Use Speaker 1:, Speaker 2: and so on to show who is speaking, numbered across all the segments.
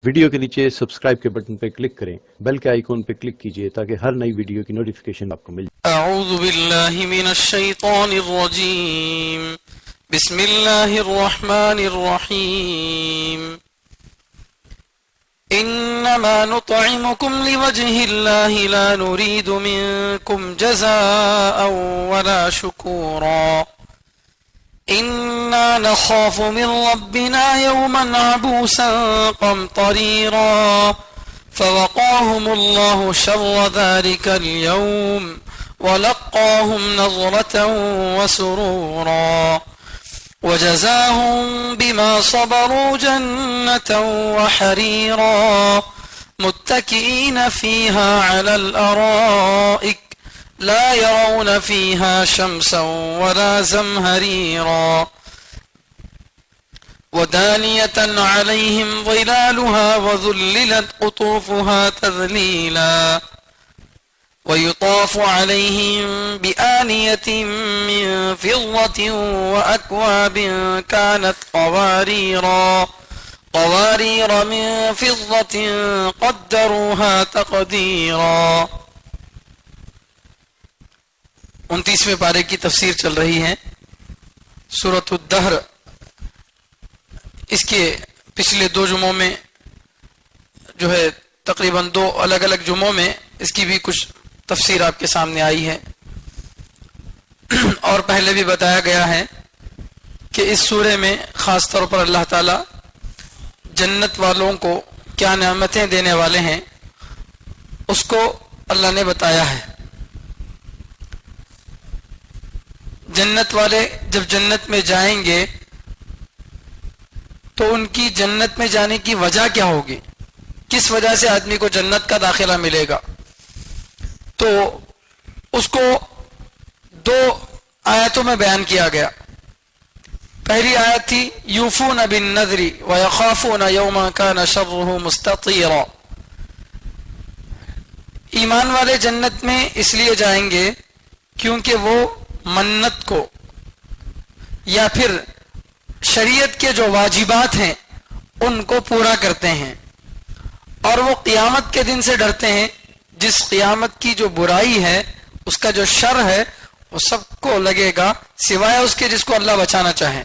Speaker 1: Video کے نیچے subscribe کے بٹن پہ کلک کریں، بیل کے آئیکن پہ کلک کیجئے تاکہ ہر نئی ویڈیو کی نوٹیفیکیشن آپ کو مل جائے۔
Speaker 2: اعوذ باللہ من الشیطان الرجیم، بسم اللہ الرحمن الرحیم، انما نطعمکم لوجہ اللہ لا نرید منکم جزاء ولا شکورا إنا نخاف من ربنا يوما عبوسا قمطريرا فوقاهم الله شر ذلك اليوم ولقاهم نظرة وسرورا وجزاهم بما صبروا جنة وحريرا متكئين فيها على الأرائك لا يرون فيها شمسا ولا زمهريرا ودانية عليهم ظلالها وذللت قطوفها تذليلا ويطاف عليهم بآنية من فضة وأكواب كانت قوارير من فضة قدروها تقديرا۔ 29ویں پارے کی تفسیر چل رہی ہے سورۃ الدہر۔ اس کے پچھلے 2 جمعوں میں جو ہے تقریباً 2 الگ الگ جمعوں میں اس کی بھی کچھ تفسیر آپ کے سامنے آئی ہے، اور پہلے بھی بتایا گیا ہے کہ اس سورے میں خاص طور پر اللہ تعالی جنت والوں کو کیا نعمتیں دینے والے ہیں اس کو اللہ نے بتایا ہے۔ جنت والے جب جنت میں جائیں گے تو ان کی جنت میں جانے کی وجہ کیا ہوگی، کس وجہ سے آدمی کو جنت کا داخلہ ملے گا، تو اس کو 2 آیتوں میں بیان کیا گیا۔ پہلی آیت تھی یوفون بالنذر ویخافون یوما کان شرہ مستطیرا۔ ایمان والے جنت میں اس لیے جائیں گے کیونکہ وہ منت کو یا پھر شریعت کے جو واجبات ہیں ان کو پورا کرتے ہیں، اور وہ قیامت کے دن سے ڈرتے ہیں جس قیامت کی جو برائی ہے، اس کا جو شر ہے، وہ سب کو لگے گا سوائے اس کے جس کو اللہ بچانا چاہے۔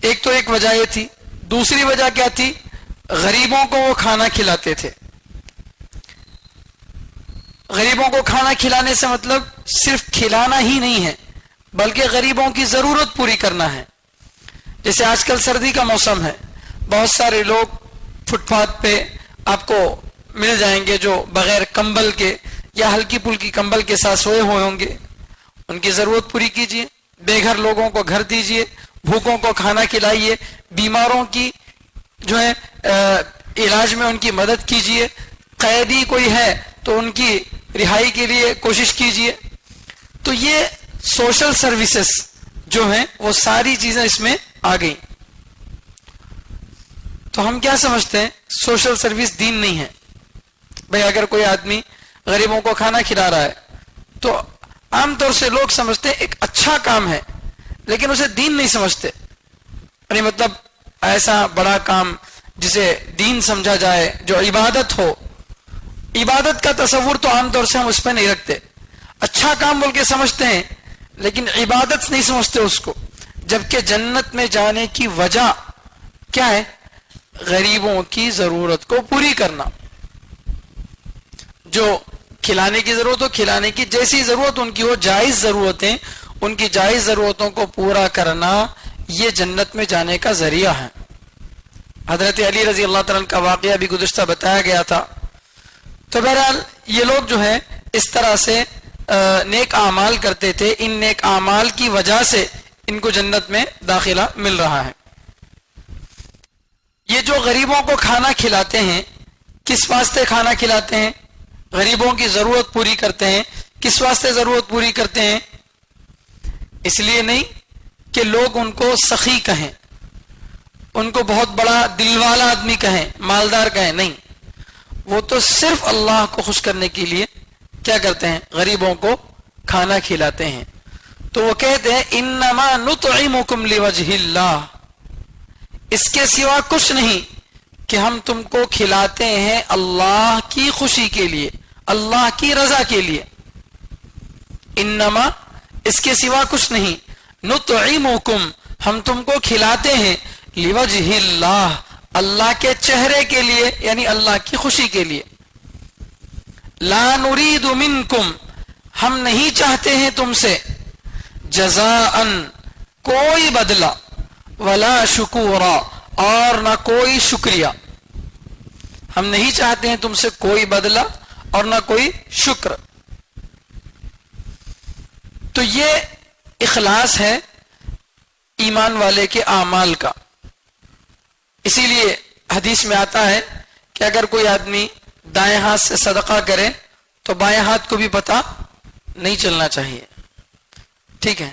Speaker 2: ایک تو ایک وجہ یہ تھی۔ دوسری وجہ کیا تھی؟ غریبوں کو وہ کھانا کھلاتے تھے۔ غریبوں کو کھانا کھلانے سے مطلب صرف کھلانا ہی نہیں ہے بلکہ غریبوں کی ضرورت پوری کرنا ہے۔ جیسے آج کل سردی کا موسم ہے، بہت سارے لوگ فٹ پاتھ پہ آپ کو مل جائیں گے جو بغیر کمبل کے یا ہلکی پھلکی کمبل کے ساتھ سوئے ہوئے ہوں گے۔ ان کی ضرورت پوری کیجیے، بے گھر لوگوں کو گھر دیجیے، بھوکوں کو کھانا کھلائیے، بیماروں کی جو ہے علاج میں ان کی مدد کیجیے، قیدی کوئی ہے تو ان کی رہائی کے لیے کوشش کیجیے۔ تو یہ سوشل سروسز جو ہیں وہ ساری چیزیں اس میں آ گئیں۔ تو ہم کیا سمجھتے ہیں؟ سوشل سروس دین نہیں ہے۔ بھئی اگر کوئی آدمی غریبوں کو کھانا کھلا رہا ہے تو عام طور سے لوگ سمجھتے ہیں ایک اچھا کام ہے، لیکن اسے دین نہیں سمجھتے۔ یعنی مطلب ایسا بڑا کام جسے دین سمجھا جائے، جو عبادت ہو، عبادت کا تصور تو عام طور سے ہم اس پہ نہیں رکھتے۔ اچھا کام بول کے سمجھتے ہیں لیکن عبادت نہیں سمجھتے اس کو، جبکہ جنت میں جانے کی وجہ کیا ہے؟ غریبوں کی ضرورت کو پوری کرنا۔ جو کھلانے کی ضرورت ہو، کھلانے کی جیسی ضرورت ان کی ہو، جائز ضرورتیں، ان کی جائز ضرورتوں کو پورا کرنا، یہ جنت میں جانے کا ذریعہ ہے۔ حضرت علی رضی اللہ تعالیٰ کا واقعہ بھی گزشتہ بتایا گیا تھا۔ تو بہرحال یہ لوگ جو ہے اس طرح سے نیک اعمال کرتے تھے، ان نیک اعمال کی وجہ سے ان کو جنت میں داخلہ مل رہا ہے۔ یہ جو غریبوں کو کھانا کھلاتے ہیں، کس واسطے کھانا کھلاتے ہیں؟ غریبوں کی ضرورت پوری کرتے ہیں۔ کس واسطے ضرورت پوری کرتے ہیں؟ اس لیے نہیں کہ لوگ ان کو سخی کہیں، ان کو بہت بڑا دل والا آدمی کہیں، مالدار کہیں، نہیں، وہ تو صرف اللہ کو خوش کرنے کے لیے کیا کرتے ہیں؟ غریبوں کو کھانا کھلاتے ہیں۔ تو وہ کہتے ہیں انما نطعمکم لوجہ اللہ، اس کے سوا کچھ نہیں کہ ہم تم کو کھلاتے ہیں اللہ کی خوشی کے لیے، اللہ کی رضا کے لیے. انما، اس کے سوا کچھ نہیں، نطعمکم، ہم تم کو کھلاتے ہیں، لوجہ اللہ، اللہ کے چہرے کے لیے، یعنی اللہ کی خوشی کے لیے. لا نرید منکم، ہم نہیں چاہتے ہیں تم سے، جزاء، کوئی بدلہ، ولا شکورا، اور نہ کوئی شکریہ. ہم نہیں چاہتے ہیں تم سے کوئی بدلہ اور نہ کوئی شکر. تو یہ اخلاص ہے ایمان والے کے اعمال کا. اسی لیے حدیث میں آتا ہے کہ اگر کوئی آدمی دائیں ہاتھ سے صدقہ کرے تو بائیں ہاتھ کو بھی پتہ نہیں چلنا چاہیے. ٹھیک ہے.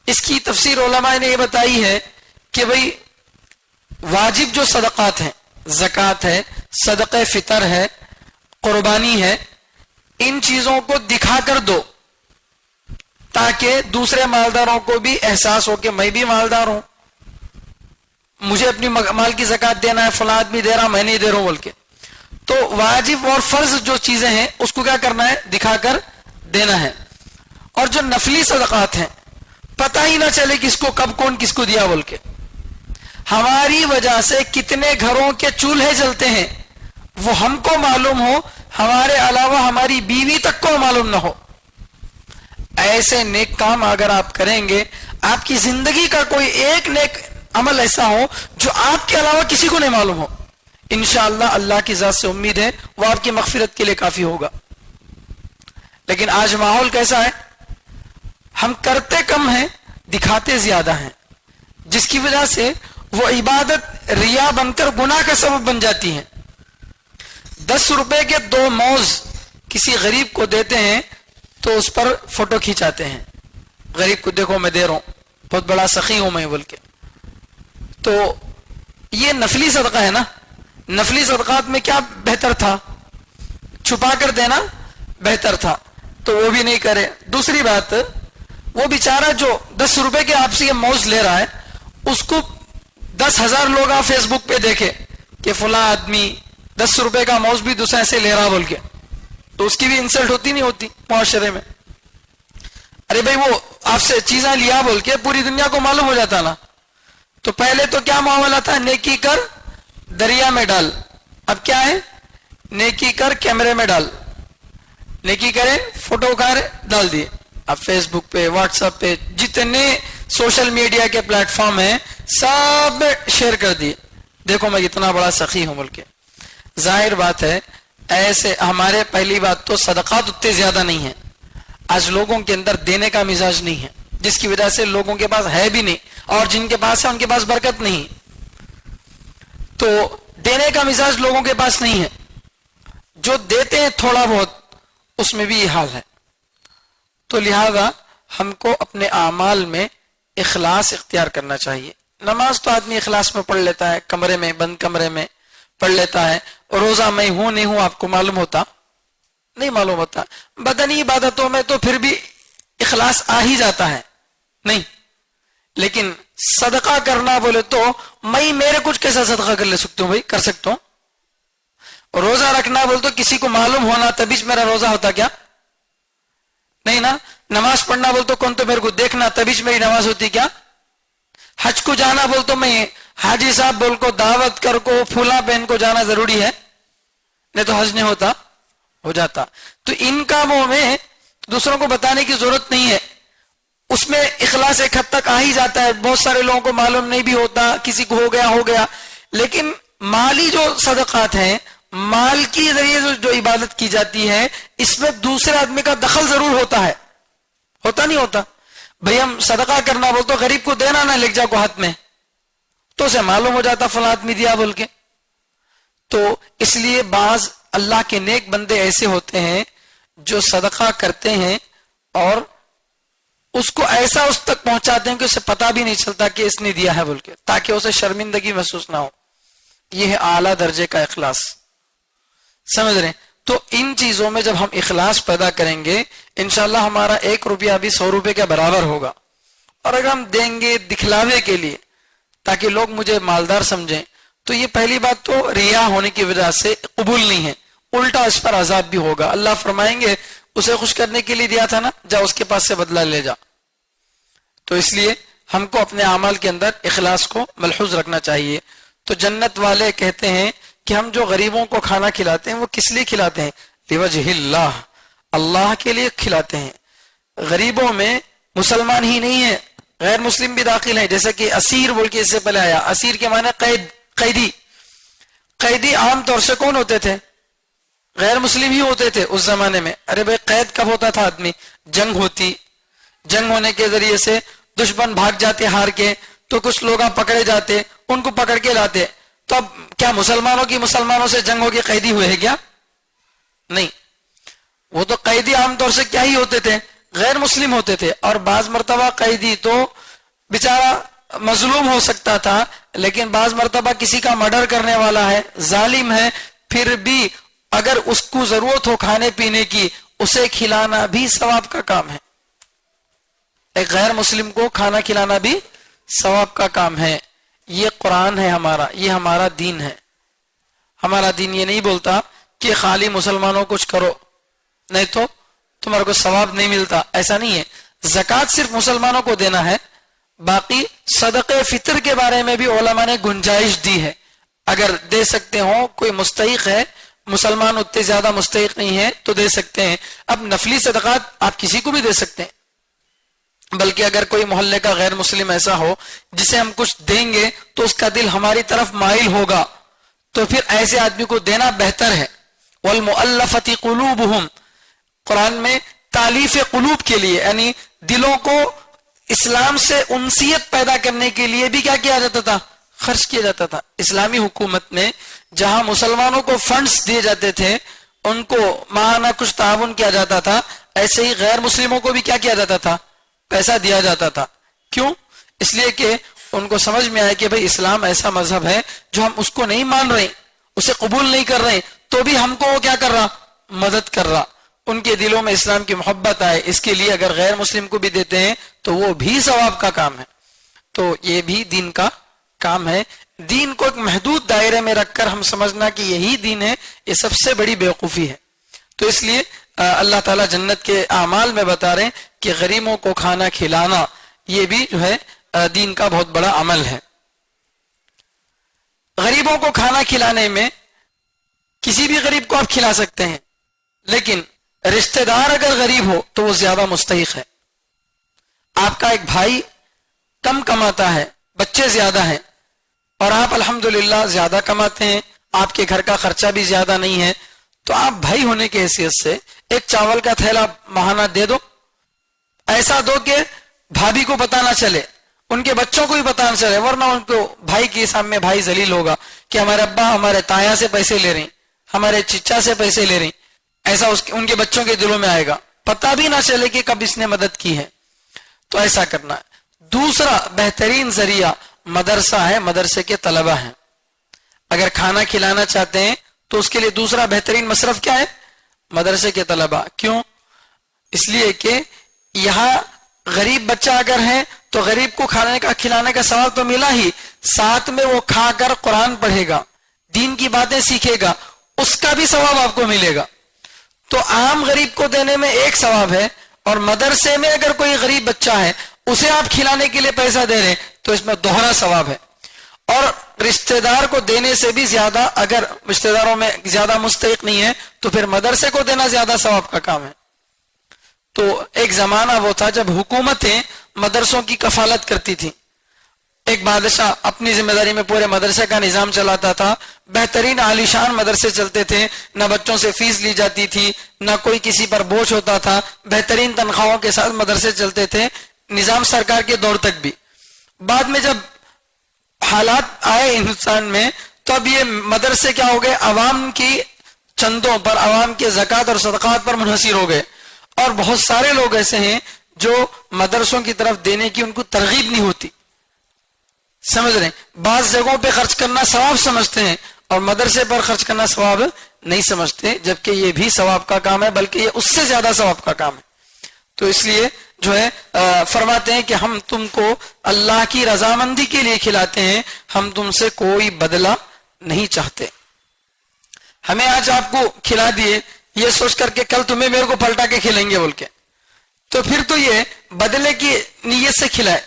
Speaker 2: اس کی تفسیر علماء نے یہ بتائی ہے کہ بھئی واجب جو صدقات ہیں، زکوٰۃ ہے، صدقہ فطر ہے، قربانی ہے، ان چیزوں کو دکھا کر دو تاکہ دوسرے مالداروں کو بھی احساس ہو کہ میں بھی مالدار ہوں، مجھے اپنی مال کی زکوٰۃ دینا ہے، فلاں آدمی دے رہا میں نہیں دے رہا ہوں بول کے. تو واجب اور فرض جو چیزیں ہیں اس کو کیا کرنا ہے؟ دکھا کر دینا ہے. اور جو نفلی صدقات ہیں پتہ ہی نہ چلے کس کو کب کون کس کو دیا بول کے. ہماری وجہ سے کتنے گھروں کے چولہے جلتے ہیں وہ ہم کو معلوم ہو، ہمارے علاوہ ہماری بیوی تک کو معلوم نہ ہو. ایسے نیک کام اگر آپ کریں گے، آپ کی زندگی کا کوئی ایک نیک عمل ایسا ہو جو آپ کے علاوہ کسی کو نہیں معلوم ہو، انشاءاللہ اللہ کی ذات سے امید ہے وہ آپ کی مغفرت کے لیے کافی ہوگا. لیکن آج ماحول کیسا ہے؟ ہم کرتے کم ہیں، دکھاتے زیادہ ہیں، جس کی وجہ سے وہ عبادت ریا بن کر گناہ کا سبب بن جاتی ہے. 10 روپے کے 2 موز کسی غریب کو دیتے ہیں تو اس پر فوٹو کھینچاتے ہیں، غریب کو دیکھو میں دے رہا ہوں، بہت بڑا سخی ہوں میں بول کے. تو یہ نفلی صدقہ ہے نا. نفلی صدقات میں کیا بہتر تھا؟ چھپا کر دینا بہتر تھا، تو وہ بھی نہیں کرے. دوسری بات، وہ بیچارہ جو 10 روپے کے آپ سے یہ موز لے رہا ہے، اس کو 10,000 لوگ آپ فیس بک پہ دیکھے کہ فلاں آدمی 10 روپے کا موز بھی دوسرے سے لے رہا بول کے، تو اس کی بھی انسلٹ ہوتی نہیں ہوتی معاشرے میں؟ ارے بھائی وہ آپ سے چیزیں لیا بول کے پوری دنیا کو معلوم ہو جاتا نا. تو پہلے تو کیا معاملہ تھا؟ نیکی کر دریا میں ڈال. اب کیا ہے؟ نیکی کر کیمرے میں ڈال. نیکی کرے فوٹو اٹھا ڈال دیے. اب فیس بک پہ، واٹس ایپ پہ، جتنے سوشل میڈیا کے پلیٹ فارم ہیں سب میں شیئر کر دیے، دیکھو میں کتنا بڑا سخی ہوں بول کے. ظاہر بات ہے ایسے ہمارے، پہلی بات تو صدقات اتنے زیادہ نہیں ہیں. آج لوگوں کے اندر دینے کا مزاج نہیں ہے، جس کی وجہ سے لوگوں کے پاس ہے بھی نہیں، اور جن کے پاس ہے ان کے پاس برکت نہیں. تو دینے کا مزاج لوگوں کے پاس نہیں ہے. جو دیتے ہیں تھوڑا بہت اس میں بھی یہ حال ہے. تو لہذا ہم کو اپنے اعمال میں اخلاص اختیار کرنا چاہیے. نماز تو آدمی اخلاص میں پڑھ لیتا ہے، کمرے میں، بند کمرے میں پڑھ لیتا ہے. روزہ میں ہوں نہیں ہوں آپ کو معلوم ہوتا نہیں؟ معلوم ہوتا. بدنی عبادتوں میں تو پھر بھی اخلاص آ ہی جاتا ہے نہیں. لیکن صدقہ کرنا بولے تو میں میرے کچھ کیسا صدقہ کر لے سکتا ہوں بھائی؟ کر سکتا ہوں. روزہ رکھنا بولے تو کسی کو معلوم ہونا تبھی میرا روزہ ہوتا کیا؟ نہیں نا. نماز پڑھنا بول تو کون تو میرے کو دیکھنا تبھی میری نماز ہوتی کیا؟ حج کو جانا بول تو میں حاجی صاحب بول کو دعوت کر کو پھولا پہن کو جانا ضروری ہے، نہیں تو حج نہیں ہوتا، ہو جاتا. تو ان کاموں میں دوسروں کو بتانے کی ضرورت نہیں ہے. اس میں اخلاص ایک حد تک آ ہی جاتا ہے. بہت سارے لوگوں کو معلوم نہیں بھی ہوتا، کسی کو ہو گیا. لیکن مالی جو صدقات ہیں، مال کی ذریعے جو عبادت کی جاتی ہے، اس میں دوسرے آدمی کا دخل ضرور ہوتا ہے. ہوتا نہیں ہوتا؟ بھئی ہم صدقہ کرنا بول تو غریب کو دینا نہ لکھ جا کو ہاتھ میں، تو اسے معلوم ہو جاتا فلاں آدمی دیا بول کے. تو اس لیے بعض اللہ کے نیک بندے ایسے ہوتے ہیں جو صدقہ کرتے ہیں اور اس کو ایسا اس تک پہنچاتے ہیں کہ اسے پتا بھی نہیں چلتا کہ اس نے دیا ہے بول کے، تاکہ اسے شرمندگی محسوس نہ ہو. یہ ہے اعلیٰ درجے کا اخلاص. سمجھ رہے ہیں؟ تو ان چیزوں میں جب ہم اخلاص پیدا کریں گے انشاءاللہ ہمارا 1 روپیہ بھی 100 روپے کے برابر ہوگا. اور اگر ہم دیں گے دکھلاوے کے لیے تاکہ لوگ مجھے مالدار سمجھیں، تو یہ پہلی بات تو ریا ہونے کی وجہ سے قبول نہیں ہے، الٹا اس پر عذاب بھی ہوگا۔ اللہ فرمائیں گے اسے خوش کرنے کے لیے دیا تھا نا، جا اس کے پاس سے بدلہ لے جا۔ تو اس لیے ہم کو اپنے اعمال کے اندر اخلاص کو ملحوظ رکھنا چاہیے۔ تو جنت والے کہتے ہیں کہ ہم جو غریبوں کو کھانا کھلاتے ہیں وہ کس لیے کھلاتے ہیں؟ لوجہ اللہ، اللہ کے لیے کھلاتے ہیں۔ غریبوں میں مسلمان ہی نہیں ہے، غیر مسلم بھی داخل ہیں، جیسے کہ اسیر بول کے اس سے پہلے آیا، اسیر کے معنی قیدی۔ قیدی عام طور سے کون ہوتے تھے؟ غیر مسلم ہی ہوتے تھے اس زمانے میں۔ ارے بھائی قید کب ہوتا تھا آدمی؟ جنگ ہوتی، جنگ ہونے کے ذریعے سے دشمن بھاگ جاتے ہار کے، تو کچھ لوگ پکڑے جاتے، ان کو پکڑ کے لاتے۔ تو اب کیا مسلمانوں سے جنگ ہو کے قیدی ہوئے ہیں کیا؟ نہیں، وہ تو قیدی عام طور سے کیا ہی ہوتے تھے؟ غیر مسلم ہوتے تھے۔ اور بعض مرتبہ قیدی تو بیچارہ مظلوم ہو سکتا تھا، لیکن بعض مرتبہ کسی کا مرڈر کرنے والا ہے، ظالم ہے، پھر بھی اگر اس کو ضرورت ہو کھانے پینے کی، اسے کھلانا بھی ثواب کا کام ہے۔ ایک غیر مسلم کو کھانا کھلانا بھی ثواب کا کام ہے۔ یہ قرآن ہے ہمارا، یہ ہمارا دین ہے۔ ہمارا دین یہ نہیں بولتا کہ خالی مسلمانوں کچھ کرو نہیں تو تمہارے کو ثواب نہیں ملتا، ایسا نہیں ہے۔ زکوٰۃ صرف مسلمانوں کو دینا ہے، باقی صدقے فطر کے بارے میں بھی علماء نے گنجائش دی ہے، اگر دے سکتے ہوں، کوئی مستحق ہے، مسلمان اتنے زیادہ مستحق نہیں ہے تو دے سکتے ہیں۔ اب نفلی صدقات آپ کسی کو بھی دے سکتے ہیں، بلکہ اگر کوئی محلے کا غیر مسلم ایسا ہو جسے ہم کچھ دیں گے تو اس کا دل ہماری طرف مائل ہوگا، تو پھر ایسے آدمی کو دینا بہتر ہے۔ وَالْمُؤَلَّفَةِ قُلُوبُهُمْ، قرآن میں تالیف قلوب کے لیے، یعنی دلوں کو اسلام سے انسیت پیدا کرنے کے لیے بھی کیا کیا جاتا تھا؟ خرچ کیا جاتا تھا۔ اسلامی حکومت میں جہاں مسلمانوں کو فنڈز دیے جاتے تھے، ان کو ماہانہ کچھ تعاون کیا جاتا تھا، ایسے ہی غیر مسلموں کو بھی کیا کیا جاتا تھا؟ پیسہ دیا جاتا تھا۔ کیوں؟ اس لیے کہ ان کو سمجھ میں آئے کہ بھئی اسلام ایسا مذہب ہے جو ہم اس کو نہیں مان رہے، اسے قبول نہیں کر رہے، تو بھی ہم کو وہ کیا کر رہا؟ مدد کر رہا۔ ان کے دلوں میں اسلام کی محبت آئے، اس کے لیے اگر غیر مسلم کو بھی دیتے ہیں تو وہ بھی ثواب کا کام ہے۔ تو یہ بھی دین کا کام ہے۔ دین کو ایک محدود دائرے میں رکھ کر ہم سمجھنا کہ یہی دین ہے، یہ سب سے بڑی بیوقوفی ہے۔ تو اس لیے اللہ تعالیٰ جنت کے اعمال میں بتا رہے ہیں کہ غریبوں کو کھانا کھلانا یہ بھی جو ہے دین کا بہت بڑا عمل ہے۔ غریبوں کو کھانا کھلانے میں کسی بھی غریب کو آپ کھلا سکتے ہیں، لیکن رشتہ دار اگر غریب ہو تو وہ زیادہ مستحق ہے۔ آپ کا ایک بھائی کم کماتا ہے، بچے زیادہ ہیں، اور آپ الحمدللہ زیادہ کماتے ہیں، آپ کے گھر کا خرچہ بھی زیادہ نہیں ہے، تو آپ بھائی ہونے کی حیثیت سے ایک چاول کا تھیلا ماہانہ دے دو، ایسا دو کہ بھابھی کو پتہ نہ چلے، ان کے بچوں کو بھی پتہ نہ چلے، ورنہ ان کو بھائی کے سامنے بھائی ذلیل ہوگا کہ ہمارے ابا ہمارے تایا سے پیسے لے رہے ہیں، ہمارے چچا سے پیسے لے رہے ہیں، ایسا ان کے بچوں کے دلوں میں آئے گا، پتہ بھی نہ چلے کہ کب اس نے مدد کی ہے۔ تو ایسا کرنا ہے۔ دوسرا بہترین ذریعہ مدرسہ ہے، مدرسے کے طلبہ ہیں۔ اگر کھانا کھلانا چاہتے ہیں تو اس کے لیے دوسرا بہترین مصرف کیا ہے؟ مدرسے کے طلبہ۔ کیوں؟ اس لیے کہ یہاں غریب بچہ اگر ہے تو غریب کو کھانے کا کھلانے کا ثواب تو ملا ہی، ساتھ میں وہ کھا کر قرآن پڑھے گا، دین کی باتیں سیکھے گا، اس کا بھی ثواب آپ کو ملے گا۔ تو عام غریب کو دینے میں ایک ثواب ہے، اور مدرسے میں اگر کوئی غریب بچہ ہے اسے آپ کھلانے کے لیے پیسہ دے رہے ہیں تو اس میں دوہرا ثواب ہے۔ اور رشتہ دار کو دینے سے بھی زیادہ، اگر رشتہ داروں میں زیادہ مستحق نہیں ہے تو پھر مدرسے کو دینا زیادہ ثواب کا کام ہے۔ تو ایک زمانہ وہ تھا جب حکومتیں مدرسوں کی کفالت کرتی تھیں۔ ایک بادشاہ اپنی ذمہ داری میں پورے مدرسے کا نظام چلاتا تھا، بہترین عالیشان مدرسے چلتے تھے، نہ بچوں سے فیس لی جاتی تھی، نہ کوئی کسی پر بوجھ ہوتا تھا، بہترین تنخواہوں کے ساتھ مدرسے چلتے تھے، نظام سرکار کے دور تک بھی۔ بعد میں جب حالات آئے ہندوستان میں تو اب یہ مدرسے کیا ہو گئے؟ عوام کی چندوں پر، عوام کے زکوٰۃ اور صدقات پر منحصر ہو گئے، اور بہت سارے لوگ ایسے ہیں جو مدرسوں کی طرف دینے کی ان کو ترغیب نہیں ہوتی۔ سمجھ رہے ہیں؟ بعض جگہوں پہ خرچ کرنا ثواب سمجھتے ہیں اور مدرسے پر خرچ کرنا ثواب نہیں سمجھتے، جبکہ یہ بھی ثواب کا کام ہے، بلکہ یہ اس سے زیادہ ثواب کا کام ہے۔ تو اس لیے جو ہے فرماتے ہیں کہ ہم تم کو اللہ کی رضامندی کے لیے کھلاتے ہیں, ہم تم سے کوئی بدلہ نہیں چاہتے. ہمیں آج آپ کو کھلا دیے یہ سوچ کر کے کل تمہیں میرے کو پلٹا کے کھلیں گے بول کے, تو پھر تو یہ بدلے کی نیت سے کھلائے,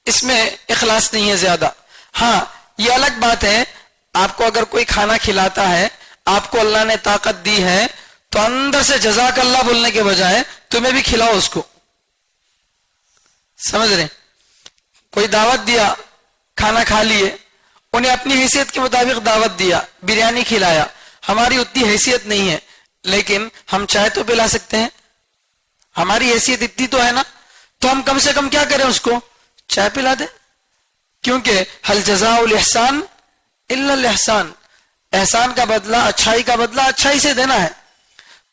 Speaker 2: اس میں اخلاص نہیں ہے زیادہ. ہاں یہ الگ بات ہے, آپ کو اگر کوئی کھانا کھلاتا ہے, آپ کو اللہ نے طاقت دی ہے, تو اندر سے جزاک اللہ بولنے کے بجائے تمہیں بھی کھلاؤ اس کو. سمجھ رہے, کوئی دعوت دیا, کھانا کھا لیے, انہیں اپنی حیثیت کے مطابق دعوت دیا, بریانی کھلایا, ہماری اتنی حیثیت نہیں ہے لیکن ہم چائے تو پلا سکتے ہیں, ہماری حیثیت اتنی تو ہے نا, تو ہم کم سے کم کیا کریں, اس کو چائے پلا دیں. کیونکہ حل جزاء الاحسان الا الاحسان, احسان کا بدلہ, اچھائی کا بدلہ اچھائی سے دینا ہے.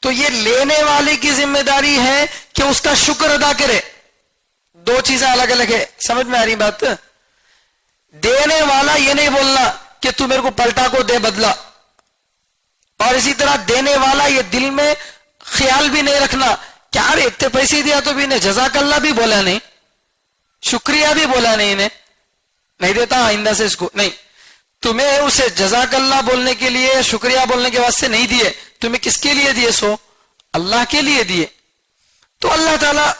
Speaker 2: تو یہ لینے والے کی ذمہ داری ہے کہ اس کا شکر ادا کرے. دو چیزیں الگ الگ ہے, سمجھ میں آ رہی بات. دینے والا یہ نہیں بولنا کہ تو میرے کو پلٹا کو دے بدلہ, اور اسی طرح دینے والا یہ دل میں خیال بھی نہیں رکھنا کہ ارے اتنے پیسے دیا تو بھی انہیں جزاک اللہ بھی بولا نہیں, شکریہ بھی بولا نہیں, انہیں نہیں دیتا آئندہ سے اس کو نہیں. تمہیں اسے جزاک اللہ بولنے کے لیے, شکریہ بولنے کے واسطے نہیں دیے, تمہیں کس کے لیے دیے, سو اللہ کے لیے دیے. تو اللہ تعالیٰ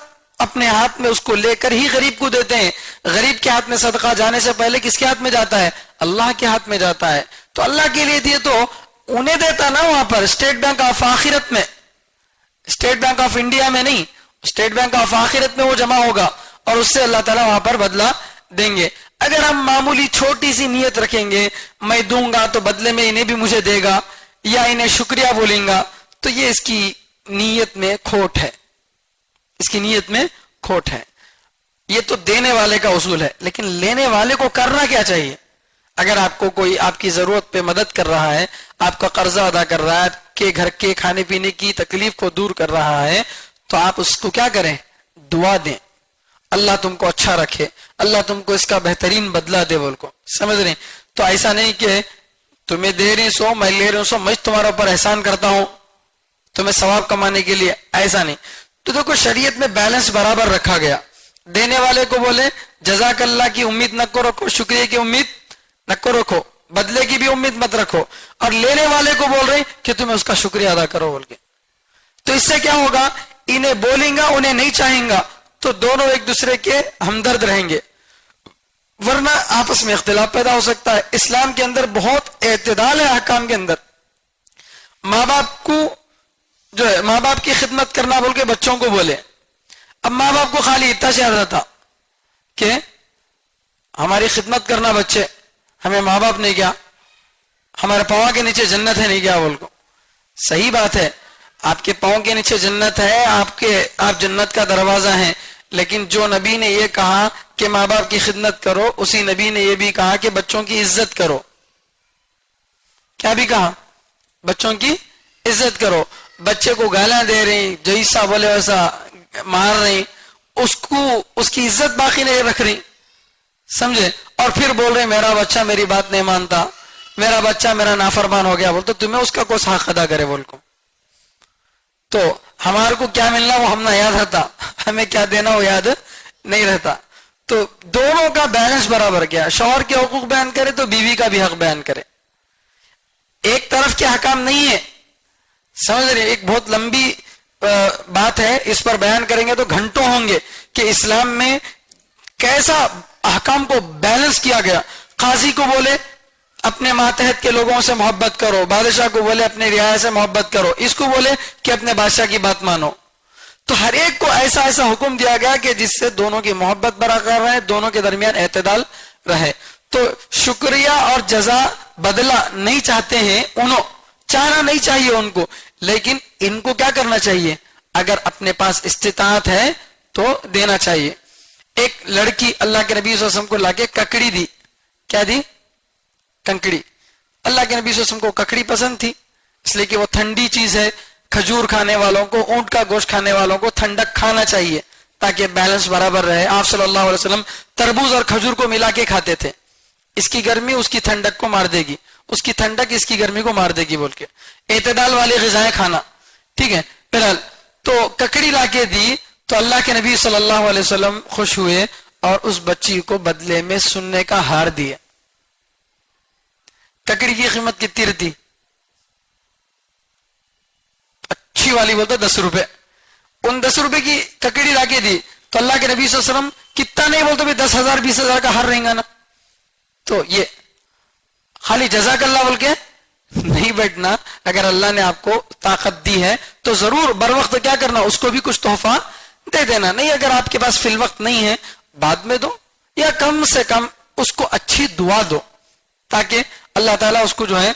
Speaker 2: اپنے ہاتھ میں اس کو لے کر ہی غریب کو دیتے ہیں. غریب کے ہاتھ میں صدقہ جانے سے پہلے کس کے ہاتھ میں جاتا ہے, اللہ کے ہاتھ میں جاتا ہے. تو اللہ کے لیے دیے تو انہیں دیتا نا وہاں پر اسٹیٹ بینک آف آخرت میں, اسٹیٹ بینک آف انڈیا میں نہیں, اسٹیٹ بینک آف آخرت میں وہ جمع ہوگا اور اس سے اللہ تعالیٰ وہاں پر بدلہ دیں گے. اگر ہم معمولی چھوٹی سی نیت رکھیں گے, میں دوں گا تو بدلے میں انہیں بھی مجھے دے گا, یا انہیں شکریہ بولیں گا, تو یہ اس کی نیت میں کھوٹ ہے, اس کی نیت میں کھوٹ ہے. یہ تو دینے والے کا اصول ہے, لیکن لینے والے کو کرنا کیا چاہیے. اگر آپ کو کوئی آپ کی ضرورت پہ مدد کر رہا ہے, آپ کا قرضہ ادا کر رہا ہے, کہ گھر کے کھانے پینے کی تکلیف کو دور کر رہا ہے, تو آپ اس کو کیا کریں, دعا دیں, اللہ تم کو اچھا رکھے, اللہ تم کو اس کا بہترین بدلہ دے بول کو. سمجھ رہے, تو ایسا نہیں کہ تمہیں دے رہی سو میں لے رہی ہوں سو میں تمہارے اوپر احسان کرتا ہوں تمہیں ثواب کمانے کے لیے, ایسا نہیں. تو دیکھو شریعت میں بیلنس برابر رکھا گیا. دینے والے کو بولے جزاک اللہ کی امید نہ کو رکھو, شکریہ کی امید نہ کو رکھو, بدلے کی بھی امید مت رکھو, اور لینے والے کو بول رہے کہ تمہیں اس کا شکریہ ادا کرو بول کے. تو اس سے کیا ہوگا, انہیں بولیں گا انہیں نہیں چاہیں گا, تو دونوں ایک دوسرے کے ہمدرد رہیں گے, ورنہ آپس میں اختلاف پیدا ہو سکتا ہے. اسلام کے اندر بہت اعتدال ہے احکام کے اندر. ماں باپ کو جو ہے ماں باپ کی خدمت کرنا بول کے بچوں کو بولے. اب ماں باپ کو خالی اتنا چاہتا تھا کہ ہماری خدمت کرنا بچے, ہمیں ماں باپ نہیں کیا, ہمارے پاؤں کے نیچے جنت ہے نہیں کیا بول کو. صحیح بات ہے, آپ کے پاؤں کے نیچے جنت ہے, آپ جنت کا دروازہ ہیں, لیکن جو نبی نے یہ کہا کہ ماں باپ کی خدمت کرو, اسی نبی نے یہ بھی کہا کہ بچوں کی عزت کرو. کیا بھی کہا, بچوں کی عزت کرو. بچے کو گالیاں دے رہی, جیسا بولے ویسا مار رہی, اس کی عزت باقی نہیں رکھ رہی, سمجھے, اور پھر بول رہے میرا بچہ میری بات نہیں مانتا, میرا بچہ میرا نافرمان ہو گیا بول, تو تمہیں اس کا کوئی حق ادا کرے بول کو. تو ہمارے کو کیا ملنا وہ ہم نہ یاد رہتا, ہمیں کیا دینا وہ یاد نہیں رہتا. تو دونوں کا بیلنس برابر کیا, شوہر کے حقوق بیان کرے تو بیوی کا بھی حق بیان کرے. ایک طرف کے حکام نہیں ہے, سمجھ رہے, ایک بہت لمبی بات ہے, اس پر بیان کریں گے تو گھنٹوں ہوں گے کہ اسلام میں کیسا احکام کو بیلنس کیا گیا. قاضی کو بولے اپنے ماتحت کے لوگوں سے محبت کرو, بادشاہ کو بولے اپنے رعایا سے محبت کرو, اس کو بولے کہ اپنے بادشاہ کی بات مانو. تو ہر ایک کو ایسا حکم دیا گیا کہ جس سے دونوں کی محبت برقرار رہے, دونوں کے درمیان اعتدال رہے. تو شکریہ اور جزا بدلہ نہیں چاہتے ہیں, انہوں چاہنا نہیں چاہیے ان کو, لیکن ان کو کیا کرنا چاہیے, اگر اپنے پاس استطاعت ہے تو دینا چاہیے. ایک لڑکی اللہ کے نبی صلی اللہ علیہ وسلم کو لا کے ککڑی دی. کیا دی, کنکڑی. اللہ کے نبی صلی اللہ علیہ وسلم کو ککڑی پسند تھی, اس لیے کہ وہ ٹھنڈی چیز ہے. کھجور کھانے والوں کو, اونٹ کا گوشت کھانے والوں کو ٹھنڈک کھانا چاہیے تاکہ بیلنس برابر رہے. آپ صلی اللہ علیہ وسلم تربوز اور کھجور کو ملا کے کھاتے تھے. اس کی گرمی اس کی ٹھنڈک کو مار دے گی, اس کی ٹھنڈک اس کی گرمی کو مار دے گی بول کے. اعتدال والی غذائیں کھانا, ٹھیک ہے. فی الحال تو ککڑی لا کے دی تو اللہ کے نبی صلی اللہ علیہ وسلم خوش ہوئے اور اس بچی کو بدلے میں سننے کا ہار دیا. ککڑی کی قیمت کتنی تھی؟ اچھی والی بولتے 10 روپے. ان 10 روپے کی ککڑی لا کے دی تو اللہ کے نبی صلی اللہ علیہ وسلم کتنا نہیں بولتے بھی 10,000 20,000 کا ہار رہیں گا نا. تو یہ خالی جزاک اللہ بول کے نہیں بیٹھنا. اگر اللہ نے آپ کو طاقت دی ہے تو ضرور بر وقت کیا کرنا, اس کو بھی کچھ تحفہ دے دینا. نہیں اگر آپ کے پاس فی الوقت نہیں ہے بعد میں دو, یا کم سے کم اس کو اچھی دعا دو تاکہ اللہ تعالیٰ اس کو جو ہے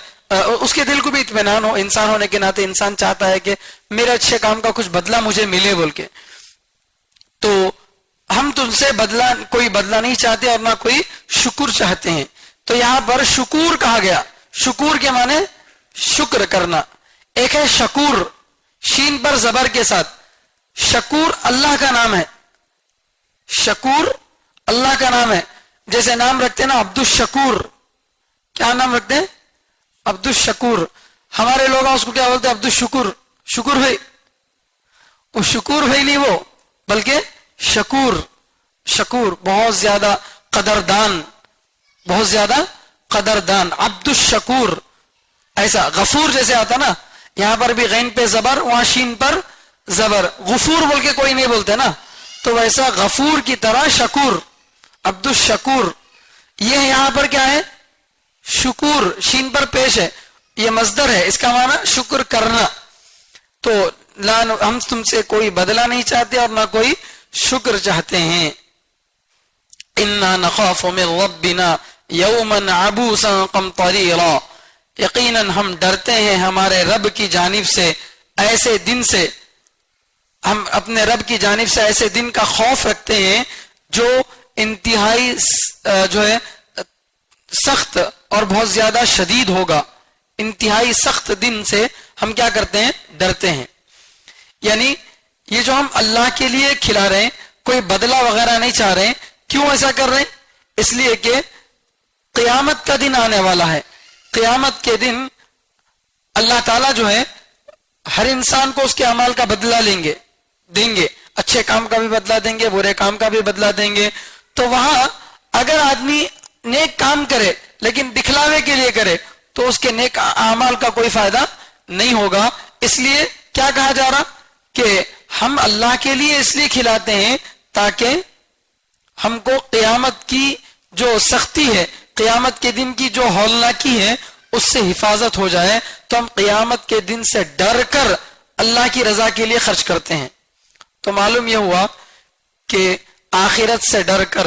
Speaker 2: اس کے دل کو بھی اطمینان ہو. انسان ہونے کے ناطے انسان چاہتا ہے کہ میرے اچھے کام کا کچھ بدلہ مجھے ملے بول کے. تو ہم تم سے کوئی بدلہ نہیں چاہتے اور نہ کوئی شکر چاہتے ہیں. تو یہاں پر شکور کہا گیا. شکور کے معنی شکر کرنا. ایک ہے شکور, شین پر زبر کے ساتھ. شکور اللہ کا نام ہے. شکور اللہ کا نام ہے. جیسے نام رکھتے ہیں نا عبد الشکور. کیا نام رکھتے ہیں؟ عبد الشکور. ہمارے لوگ اس کو کیا بولتے ہیں؟ عبد الشکور. شکر بھائی. وہ شکور بھائی نہیں وہ, بلکہ شکور. شکور بہت زیادہ قدردان, بہت زیادہ قدردان. عبد الشکور. ایسا غفور جیسے آتا نا, یہاں پر بھی غین پہ زبر, وہاں شین پر زبر. غفور بول کے کوئی نہیں بولتے نا, تو ویسا غفور کی طرح شکور, عبد الشکور. یہ یہاں پر کیا ہے؟ شکور, شین پر پیش ہے. یہ مصدر ہے, اس کا معنی شکر کرنا. تو ہم تم سے کوئی بدلہ نہیں چاہتے اور نہ کوئی شکر چاہتے ہیں. انا نخاف من ربنا یوما عبوسا قمطریرا. یقیناً ہم ڈرتے ہیں ہمارے رب کی جانب سے ایسے دن سے, ہم اپنے رب کی جانب سے ایسے دن کا خوف رکھتے ہیں جو انتہائی جو ہے سخت اور بہت زیادہ شدید ہوگا. انتہائی سخت دن سے ہم کیا کرتے ہیں؟ ڈرتے ہیں. یعنی یہ جو ہم اللہ کے لیے کھلا رہے ہیں, کوئی بدلہ وغیرہ نہیں چاہ رہے ہیں. کیوں ایسا کر رہے ہیں؟ اس لیے کہ قیامت کا دن آنے والا ہے. قیامت کے دن اللہ تعالیٰ جو ہے ہر انسان کو اس کے اعمال کا بدلہ دیں گے. اچھے کام کا بھی بدلہ دیں گے, برے کام کا بھی بدلہ دیں گے. تو وہاں اگر آدمی نیک کام کرے لیکن دکھلاوے کے لیے کرے تو اس کے نیک اعمال کا کوئی فائدہ نہیں ہوگا. اس لیے کیا کہا جا رہا کہ ہم اللہ کے لیے اس لیے کھلاتے ہیں تاکہ ہم کو قیامت کی جو سختی ہے, قیامت کے دن کی جو ہولناکی ہے, اس سے حفاظت ہو جائے. تو ہم قیامت کے دن سے ڈر کر اللہ کی رضا کے لیے خرچ کرتے ہیں. تو معلوم یہ ہوا کہ آخرت سے ڈر کر,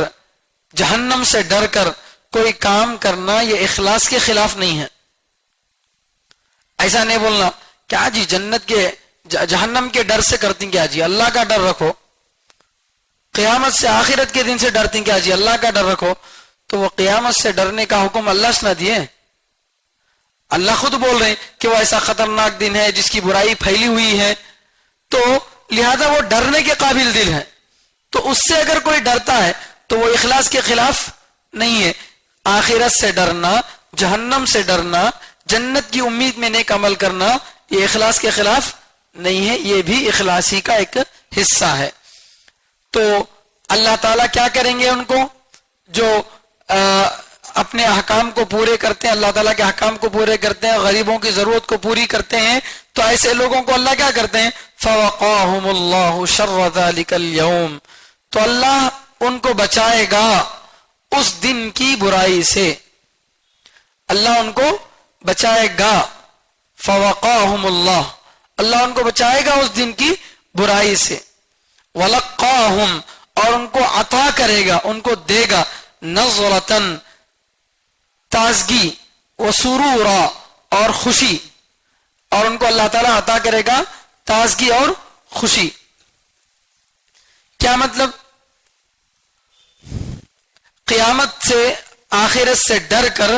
Speaker 2: جہنم سے ڈر کر کوئی کام کرنا یہ اخلاص کے خلاف نہیں ہے. ایسا نہیں بولنا کیا جی جنت کے جہنم کے ڈر سے کرتی کیا جی, اللہ کا ڈر رکھو. قیامت سے آخرت کے دن سے ڈرتی کیا جی, اللہ کا ڈر رکھو. تو وہ قیامت سے ڈرنے کا حکم اللہ سے نہ دیے. اللہ خود بول رہے ہیں کہ وہ ایسا خطرناک دن ہے جس کی برائی پھیلی ہوئی ہے, تو لہذا وہ ڈرنے کے قابل دل ہے. تو اس سے اگر کوئی ڈرتا ہے تو وہ اخلاص کے خلاف نہیں ہے. آخرت سے ڈرنا, جہنم سے ڈرنا, جنت کی امید میں نیک عمل کرنا, یہ اخلاص کے خلاف نہیں ہے, یہ بھی اخلاص ہی کا ایک حصہ ہے. تو اللہ تعالیٰ کیا کریں گے ان کو جو اپنے احکام کو پورے کرتے ہیں, اللہ تعالیٰ کے احکام کو پورے کرتے ہیں, غریبوں کی ضرورت کو پوری کرتے ہیں. تو ایسے لوگوں کو اللہ کیا کرتے ہیں؟ فَوَقَاهُمُ اللَّهُ شَرَّ ذَلِكَ الْيَوْمِ. تو اللہ ان کو بچائے گا اس دن کی برائی سے. اللہ ان کو بچائے گا. فَوَقَاهُمُ اللَّهُ, اللہ ان کو بچائے گا اس دن کی برائی سے. وَلَقَّاهُمْ, اور ان کو عطا کرے گا, ان کو دے گا, نظرتن, تازگی, وسرورا, اور خوشی. اور ان کو اللہ تعالیٰ عطا کرے گا تازگی اور خوشی. کیا مطلب؟ قیامت سے, آخرت سے ڈر کر,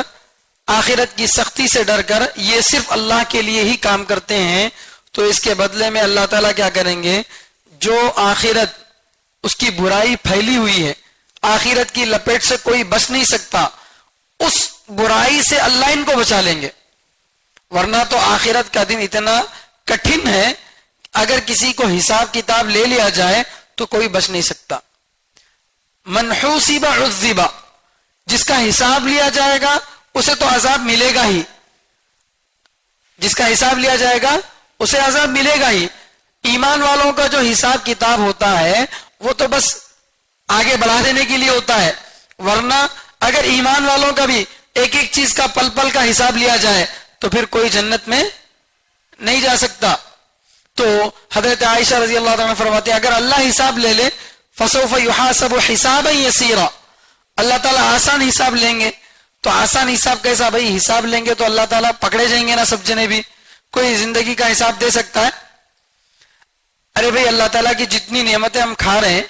Speaker 2: آخرت کی سختی سے ڈر کر یہ صرف اللہ کے لیے ہی کام کرتے ہیں. تو اس کے بدلے میں اللہ تعالیٰ کیا کریں گے؟ جو آخرت اس کی برائی پھیلی ہوئی ہے, آخرت کی لپیٹ سے کوئی بچ نہیں سکتا, اس برائی سے اللہ ان کو بچا لیں گے. ورنہ تو آخرت کا دن اتنا کٹھن ہے, اگر کسی کو حساب کتاب لے لیا جائے تو کوئی بچ نہیں سکتا. من حوسب عذب، جس کا حساب لیا جائے گا اسے تو عذاب ملے گا ہی، جس کا حساب لیا جائے گا اسے عذاب ملے گا ہی. ایمان والوں کا جو حساب کتاب ہوتا ہے وہ تو بس آگے بڑھا دینے کے لیے ہوتا ہے، ورنہ اگر ایمان والوں کا بھی ایک ایک چیز کا پل پل کا حساب لیا جائے تو پھر کوئی جنت میں نہیں جا سکتا. تو حضرت عائشہ رضی اللہ عنہا فرماتے ہیں اگر اللہ حساب لے لے فسوف یحاسب حسابا یسیرا، اللہ تعالیٰ آسان حساب لیں گے. تو آسان حساب کیسا بھائی؟ حساب لیں گے تو اللہ تعالیٰ پکڑے جائیں گے نا سب جنے بھی. کوئی زندگی کا حساب دے سکتا ہے؟ ارے بھائی اللہ تعالیٰ کی جتنی نعمتیں ہم کھا رہے ہیں،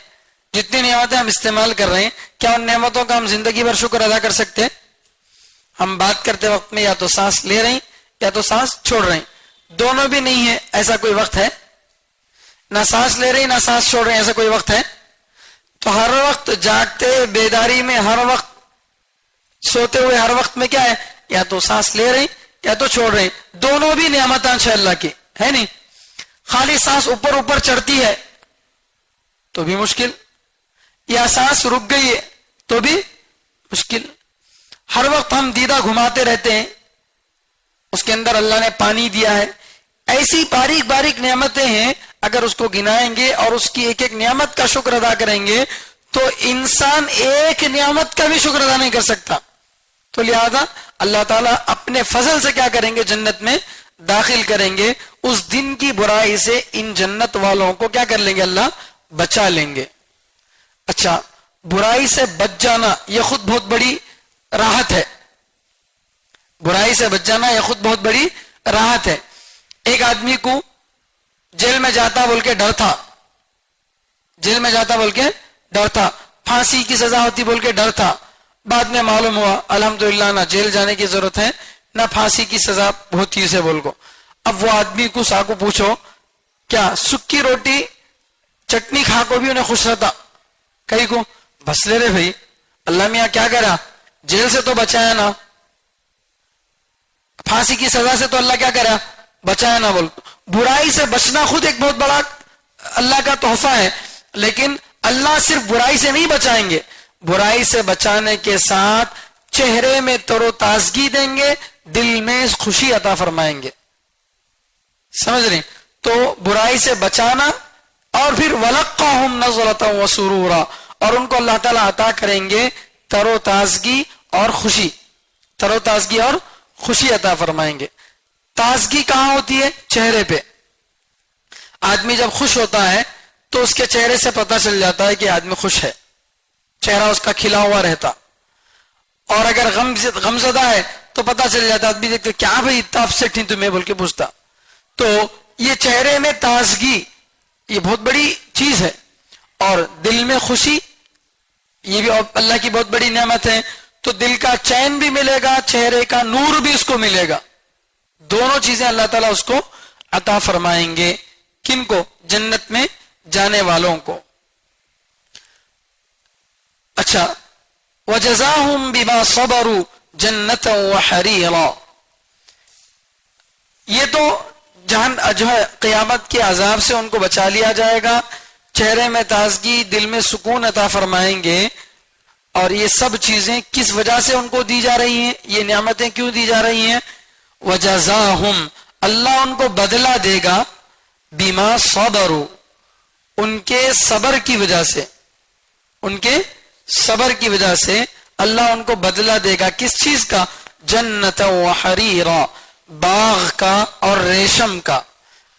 Speaker 2: جتنی نعمتیں ہم استعمال کر رہے ہیں، کیا ان نعمتوں کا ہم زندگی بھر شکر ادا کر سکتے ہیں؟ ہم بات کرتے وقت میں یا تو سانس لے رہے ہیں یا تو سانس چھوڑ رہے ہیں، دونوں بھی نہیں ہے ایسا کوئی وقت ہے؟ نہ سانس لے رہے ہیں نہ سانس چھوڑ رہے ہیں، ایسا کوئی وقت ہے؟ تو ہر وقت جاگتے بیداری میں، ہر وقت سوتے ہوئے، ہر وقت میں کیا ہے؟ یا تو سانس لے رہے ہیں یا تو چھوڑ رہے ہیں، دونوں بھی نعمت انشاء اللہ کی ہے نہیں. خالی سانس اوپر اوپر چڑھتی ہے تو بھی مشکل، یا سانس رک گئی ہے تو بھی مشکل. ہر وقت ہم دیدہ گھماتے رہتے ہیں، اس کے اندر اللہ نے پانی دیا ہے. ایسی باریک باریک نعمتیں ہیں، اگر اس کو گنائیں گے اور اس کی ایک ایک نعمت کا شکر ادا کریں گے تو انسان ایک نعمت کا بھی شکر ادا نہیں کر سکتا. تو لہذا اللہ تعالیٰ اپنے فضل سے کیا کریں گے؟ جنت میں داخل کریں گے. اس دن کی برائی سے ان جنت والوں کو کیا کر لیں گے؟ اللہ بچا لیں گے. اچھا، برائی سے بچ جانا یہ خود بہت بڑی راحت ہے. برائی سے بچ جانا یہ خود بہت بڑی راحت ہے. ایک آدمی کو جیل میں جاتا بول کے ڈر تھا، جیل میں جاتا بول کے ڈر تھا، پھانسی کی سزا ہوتی بول کے ڈر تھا. بعد میں معلوم ہوا الحمدللہ نہ جیل جانے کی ضرورت ہے نہ پھانسی کی سزا ہوتی اسے بول کو. اب وہ آدمی کو ساکو پوچھو کیا سکی روٹی چٹنی کھا کو بھی انہیں خوش رہتا؟ کئی کو بس لے رہے بھائی، اللہ میاں کیا کرا، جیل سے تو بچایا نا، پھانسی کی سزا سے تو اللہ کیا کرا، بچایا نا. بول برائی سے بچنا خود ایک بہت بڑا اللہ کا تحفہ ہے، لیکن اللہ صرف برائی سے نہیں بچائیں گے، برائی سے بچانے کے ساتھ چہرے میں تر و تازگی دیں گے، دل میں خوشی عطا فرمائیں گے. سمجھ رہے؟ تو برائی سے بچانا اور پھر وَلَقَّهُمْ نَظْرَةً وَسُرُورًا، اور ان کو اللہ تعالیٰ عطا کریں گے تر و تازگی اور خوشی، تر و تازگی اور خوشی عطا فرمائیں گے. تازگی کہاں ہوتی ہے؟ چہرے پہ. آدمی جب خوش ہوتا ہے تو اس کے چہرے سے پتہ چل جاتا ہے کہ آدمی خوش ہے، چہرہ اس کا کھلا ہوا رہتا. اور اگر غمزدہ ہے تو پتہ چل جاتا، آدمی دیکھتے کیا بھائی اتنا اپسیٹ نہیں تمہیں بول کے پوچھتا. تو یہ چہرے میں تازگی یہ بہت بڑی چیز ہے، اور دل میں خوشی یہ بھی اللہ کی بہت بڑی نعمت ہے. تو دل کا چین بھی ملے گا، چہرے کا نور بھی اس کو ملے گا. دونوں چیزیں اللہ تعالیٰ اس کو عطا فرمائیں گے. کن کو؟ جنت میں جانے والوں کو. اچھا، وَجَزَاهُمْ بِمَا صَبَرُوا جَنَّةً وَحَرِيرًا، یہ تو جہاں جو ہے قیامت کے عذاب سے ان کو بچا لیا جائے گا، چہرے میں تازگی، دل میں سکون عطا فرمائیں گے. اور یہ سب چیزیں کس وجہ سے ان کو دی جا رہی ہیں؟ یہ نعمتیں کیوں دی جا رہی ہیں؟ وَجَزَاهُمْ، اللہ ان کو بدلہ دے گا، بِمَا صَبَرُوا، ان کے صبر کی وجہ سے، ان کے صبر کی وجہ سے اللہ ان کو بدلہ دے گا. کس چیز کا؟ جنت و حریرا، باغ کا اور ریشم کا.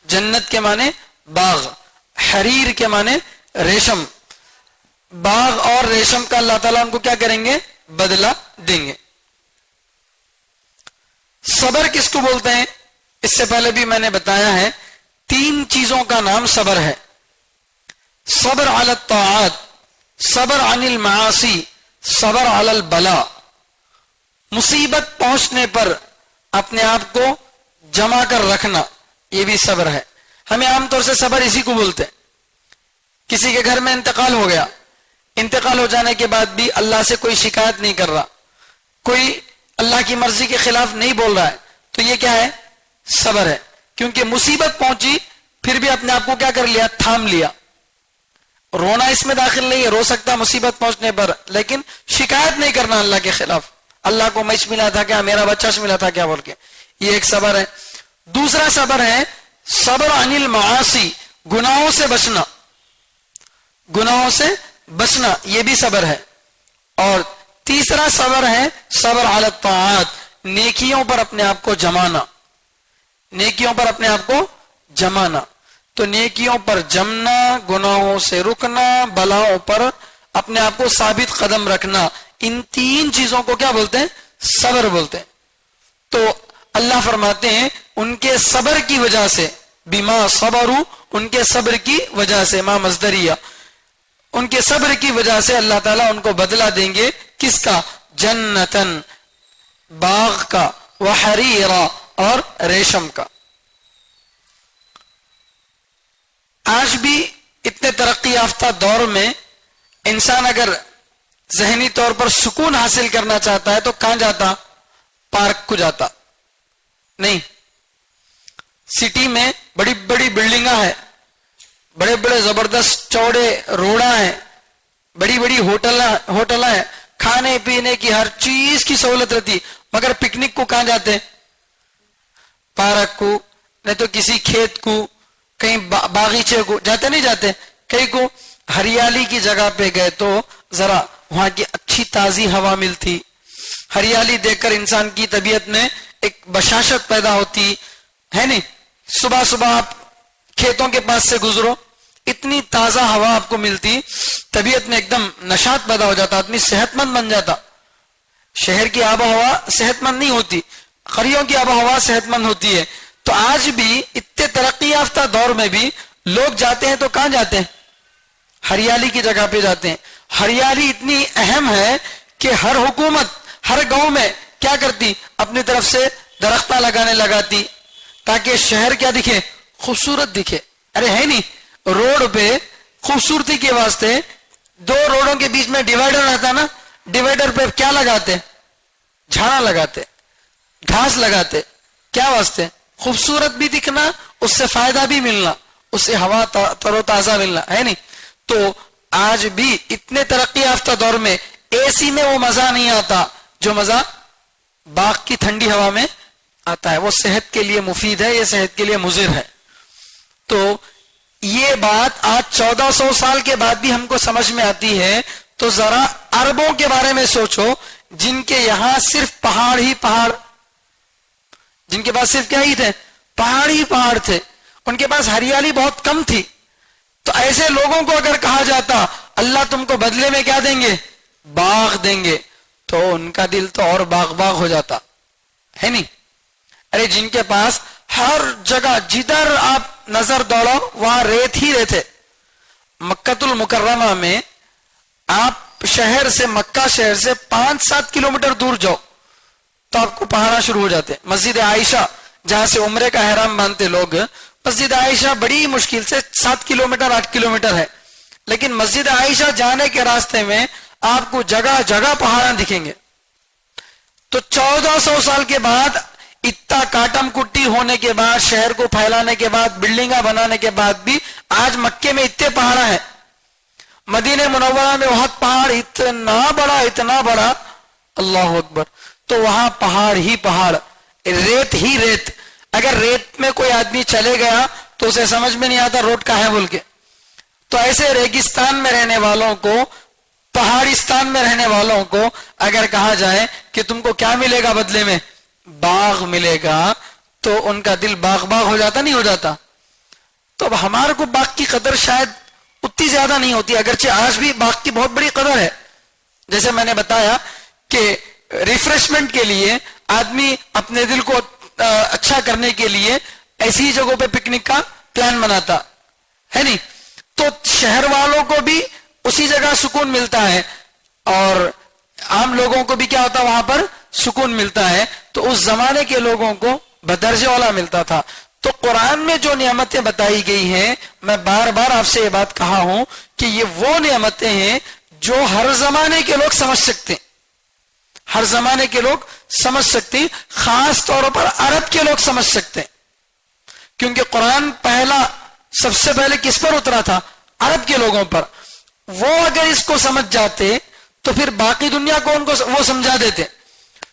Speaker 2: جنت کے معنی باغ، حریر کے معنی ریشم. باغ اور ریشم کا اللہ تعالیٰ ان کو کیا کریں گے؟ بدلہ دیں گے. صبر کس کو بولتے ہیں؟ اس سے پہلے بھی میں نے بتایا ہے، 3 چیزوں کا نام صبر ہے. صبر علی الطاعات، صبر عن المعاصی، صبر علی البلاء. مصیبت پہنچنے پر اپنے آپ کو جمع کر رکھنا، یہ بھی صبر ہے. ہمیں عام طور سے صبر اسی کو بولتے ہیں. کسی کے گھر میں انتقال ہو گیا، انتقال ہو جانے کے بعد بھی اللہ سے کوئی شکایت نہیں کر رہا، کوئی اللہ کی مرضی کے خلاف نہیں بول رہا ہے، تو یہ کیا ہے؟ صبر ہے. کیونکہ مصیبت پہنچی پھر بھی اپنے آپ کو کیا کر لیا؟ تھام لیا. رونا اس میں داخل نہیں ہے، رو سکتا مصیبت پہنچنے پر، لیکن شکایت نہیں کرنا اللہ کے خلاف، اللہ کو مجھ ملا تھا کیا، میرا بچہ ملا تھا کیا بول کے. یہ ایک صبر ہے. دوسرا صبر ہے صبر عن المعاصی، گناہوں سے بچنا، گناہوں سے بچنا، یہ بھی صبر ہے. اور تیسرا صبر ہے صبر علی الطاعات، نیکیوں پر اپنے آپ کو جمانا، نیکیوں پر اپنے آپ کو جمانا. تو نیکیوں پر جمنا، گناہوں سے رکنا، بلاؤں پر اپنے آپ کو ثابت قدم رکھنا، ان تین چیزوں کو کیا بولتے ہیں؟ صبر بولتے ہیں. تو اللہ فرماتے ہیں ان کے صبر کی وجہ سے، بما صبروا، ان کے صبر کی وجہ سے، ما مصدریہ، ان کے صبر کی وجہ سے اللہ تعالیٰ ان کو بدلہ دیں گے. کس کا؟ جنتن، باغ کا، وحریرا، اور ریشم کا. آج بھی اتنے ترقی یافتہ دور میں انسان اگر ذہنی طور پر سکون حاصل کرنا چاہتا ہے تو کہاں جاتا؟ پارک کو جاتا نہیں. سٹی میں بڑی بڑی بلڈنگاں ہیں، بڑے بڑے زبردست چوڑے روڈاں ہیں، بڑی بڑی ہوٹل ہیں، کھانے پینے کی ہر چیز کی سہولت رہتی، مگر پکنک کو کہاں جاتے؟ پارک کو، نہیں تو کسی کھیت کو، کہیں باغیچے کو جاتے نہیں جاتے. کہیں کو ہریالی کی جگہ پہ گئے تو ذرا وہاں کی اچھی تازی ہوا ملتی، ہریالی دیکھ کر انسان کی طبیعت میں ایک بشاشت پیدا ہوتی ہے. نہیں، صبح صبح آپ کھیتوں کے پاس سے گزرو، اتنی تازہ ہوا آپ کو ملتی، طبیعت میں ایک دم نشاط پیدا ہو جاتا، آدمی صحت مند بن جاتا. شہر کی آب و ہوا صحت مند نہیں ہوتی، قریوں کی آب و ہوا صحت مند ہوتی ہے. تو آج بھی اتنے ترقی یافتہ دور میں بھی لوگ جاتے ہیں تو کہاں جاتے ہیں؟ ہریالی کی جگہ پہ جاتے ہیں. ہریالی اتنی اہم ہے کہ ہر حکومت ہر گاؤں میں کیا کرتی؟ اپنی طرف سے درختہ لگانے لگاتی تاکہ شہر کیا دکھے؟ خوبصورت دکھے. ارے ہے نہیں، روڈ پہ خوبصورتی کے واسطے دو روڈوں کے بیچ میں ڈیوائیڈر رہتا نا، ڈیوائیڈر پہ کیا لگاتے؟ جھاڑا لگاتے، گھاس لگاتے. کیا واسطے؟ خوبصورت بھی دکھنا، اس سے فائدہ بھی ملنا، اس سے ہوا تر و تازہ ملنا، ہے نہیں. تو آج بھی اتنے ترقی یافتہ دور میں اے سی میں وہ مزہ نہیں آتا جو مزہ باغ کی ٹھنڈی ہوا میں آتا ہے. وہ صحت کے لیے مفید ہے، یہ صحت کے لیے مضر ہے. تو یہ بات آج 1400 سال کے بعد بھی ہم کو سمجھ میں آتی ہے. تو ذرا عربوں کے بارے میں سوچو، جن کے یہاں صرف پہاڑ ہی پہاڑ، جن کے پاس صرف کیا ہی تھے؟ پہاڑ ہی پہاڑ تھے، ان کے پاس ہریالی بہت کم تھی. تو ایسے لوگوں کو اگر کہا جاتا اللہ تم کو بدلے میں کیا دیں گے؟ باغ دیں گے، تو ان کا دل تو اور باغ باغ ہو جاتا ہے نہیں. ارے جن کے پاس ہر جگہ جدھر آپ نظر دوڑو وہاں ریت ہی ریت ہے. مکۃ المکرمہ میں آپ شہر سے، مکہ شہر سے 5-7 کلومیٹر دور جاؤ تو آپ کو پہاڑا شروع ہو جاتے. مسجد عائشہ جہاں سے عمرے کا احرام باندھتے لوگ، مسجد عائشہ بڑی مشکل سے 7 کلومیٹر 8 کلومیٹر ہے، لیکن مسجد عائشہ جانے کے راستے میں آپ کو جگہ جگہ پہاڑاں دکھیں گے. تو 1400 سال کے بعد، اتنا کاٹم کٹی ہونے کے بعد، شہر کو پھیلانے کے بعد، بلڈنگاں بنانے کے بعد بھی آج مکے میں اتنے پہاڑ ہیں. مدینہ منورہ میں وہاں پہاڑ اتنا بڑا، اللہ اکبر. تو وہاں پہاڑ ہی پہاڑ، ریت ہی ریت. اگر ریت میں کوئی آدمی چلے گیا تو اسے سمجھ میں نہیں آتا روڈ کہاں ہے بول کے. تو ایسے ریگستان میں رہنے والوں کو، پہاڑستان میں رہنے والوں کو اگر کہا جائے کہ تم کو کیا ملے گا بدلے میں؟ باغ ملے گا، تو ان کا دل باغ باغ ہو جاتا نہیں ہو جاتا؟ تو اب ہمارے کو باغ کی قدر شاید اتنی زیادہ نہیں ہوتی، اگرچہ آج بھی باغ کی بہت بڑی قدر ہے. جیسے میں نے بتایا کہ ریفریشمنٹ کے لیے آدمی اپنے دل کو اچھا کرنے کے لیے ایسی جگہوں پہ پکنک کا پلان بناتا ہے نہیں. تو شہر والوں کو بھی اسی جگہ سکون ملتا ہے اور عام لوگوں کو بھی کیا ہوتا وہاں پر سکون ملتا ہے. تو اس زمانے کے لوگوں کو بدرجہ والا ملتا تھا. تو قرآن میں جو نعمتیں بتائی گئی ہیں، میں بار بار آپ سے یہ بات کہا ہوں کہ یہ وہ نعمتیں ہیں جو ہر زمانے کے لوگ سمجھ سکتے ہیں، ہر زمانے کے لوگ سمجھ سکتے ہیں، خاص طور پر عرب کے لوگ سمجھ سکتے ہیں. کیونکہ قرآن سب سے پہلے کس پر اترا تھا؟ عرب کے لوگوں پر. وہ اگر اس کو سمجھ جاتے تو پھر باقی دنیا کو ان کو وہ سمجھا دیتے.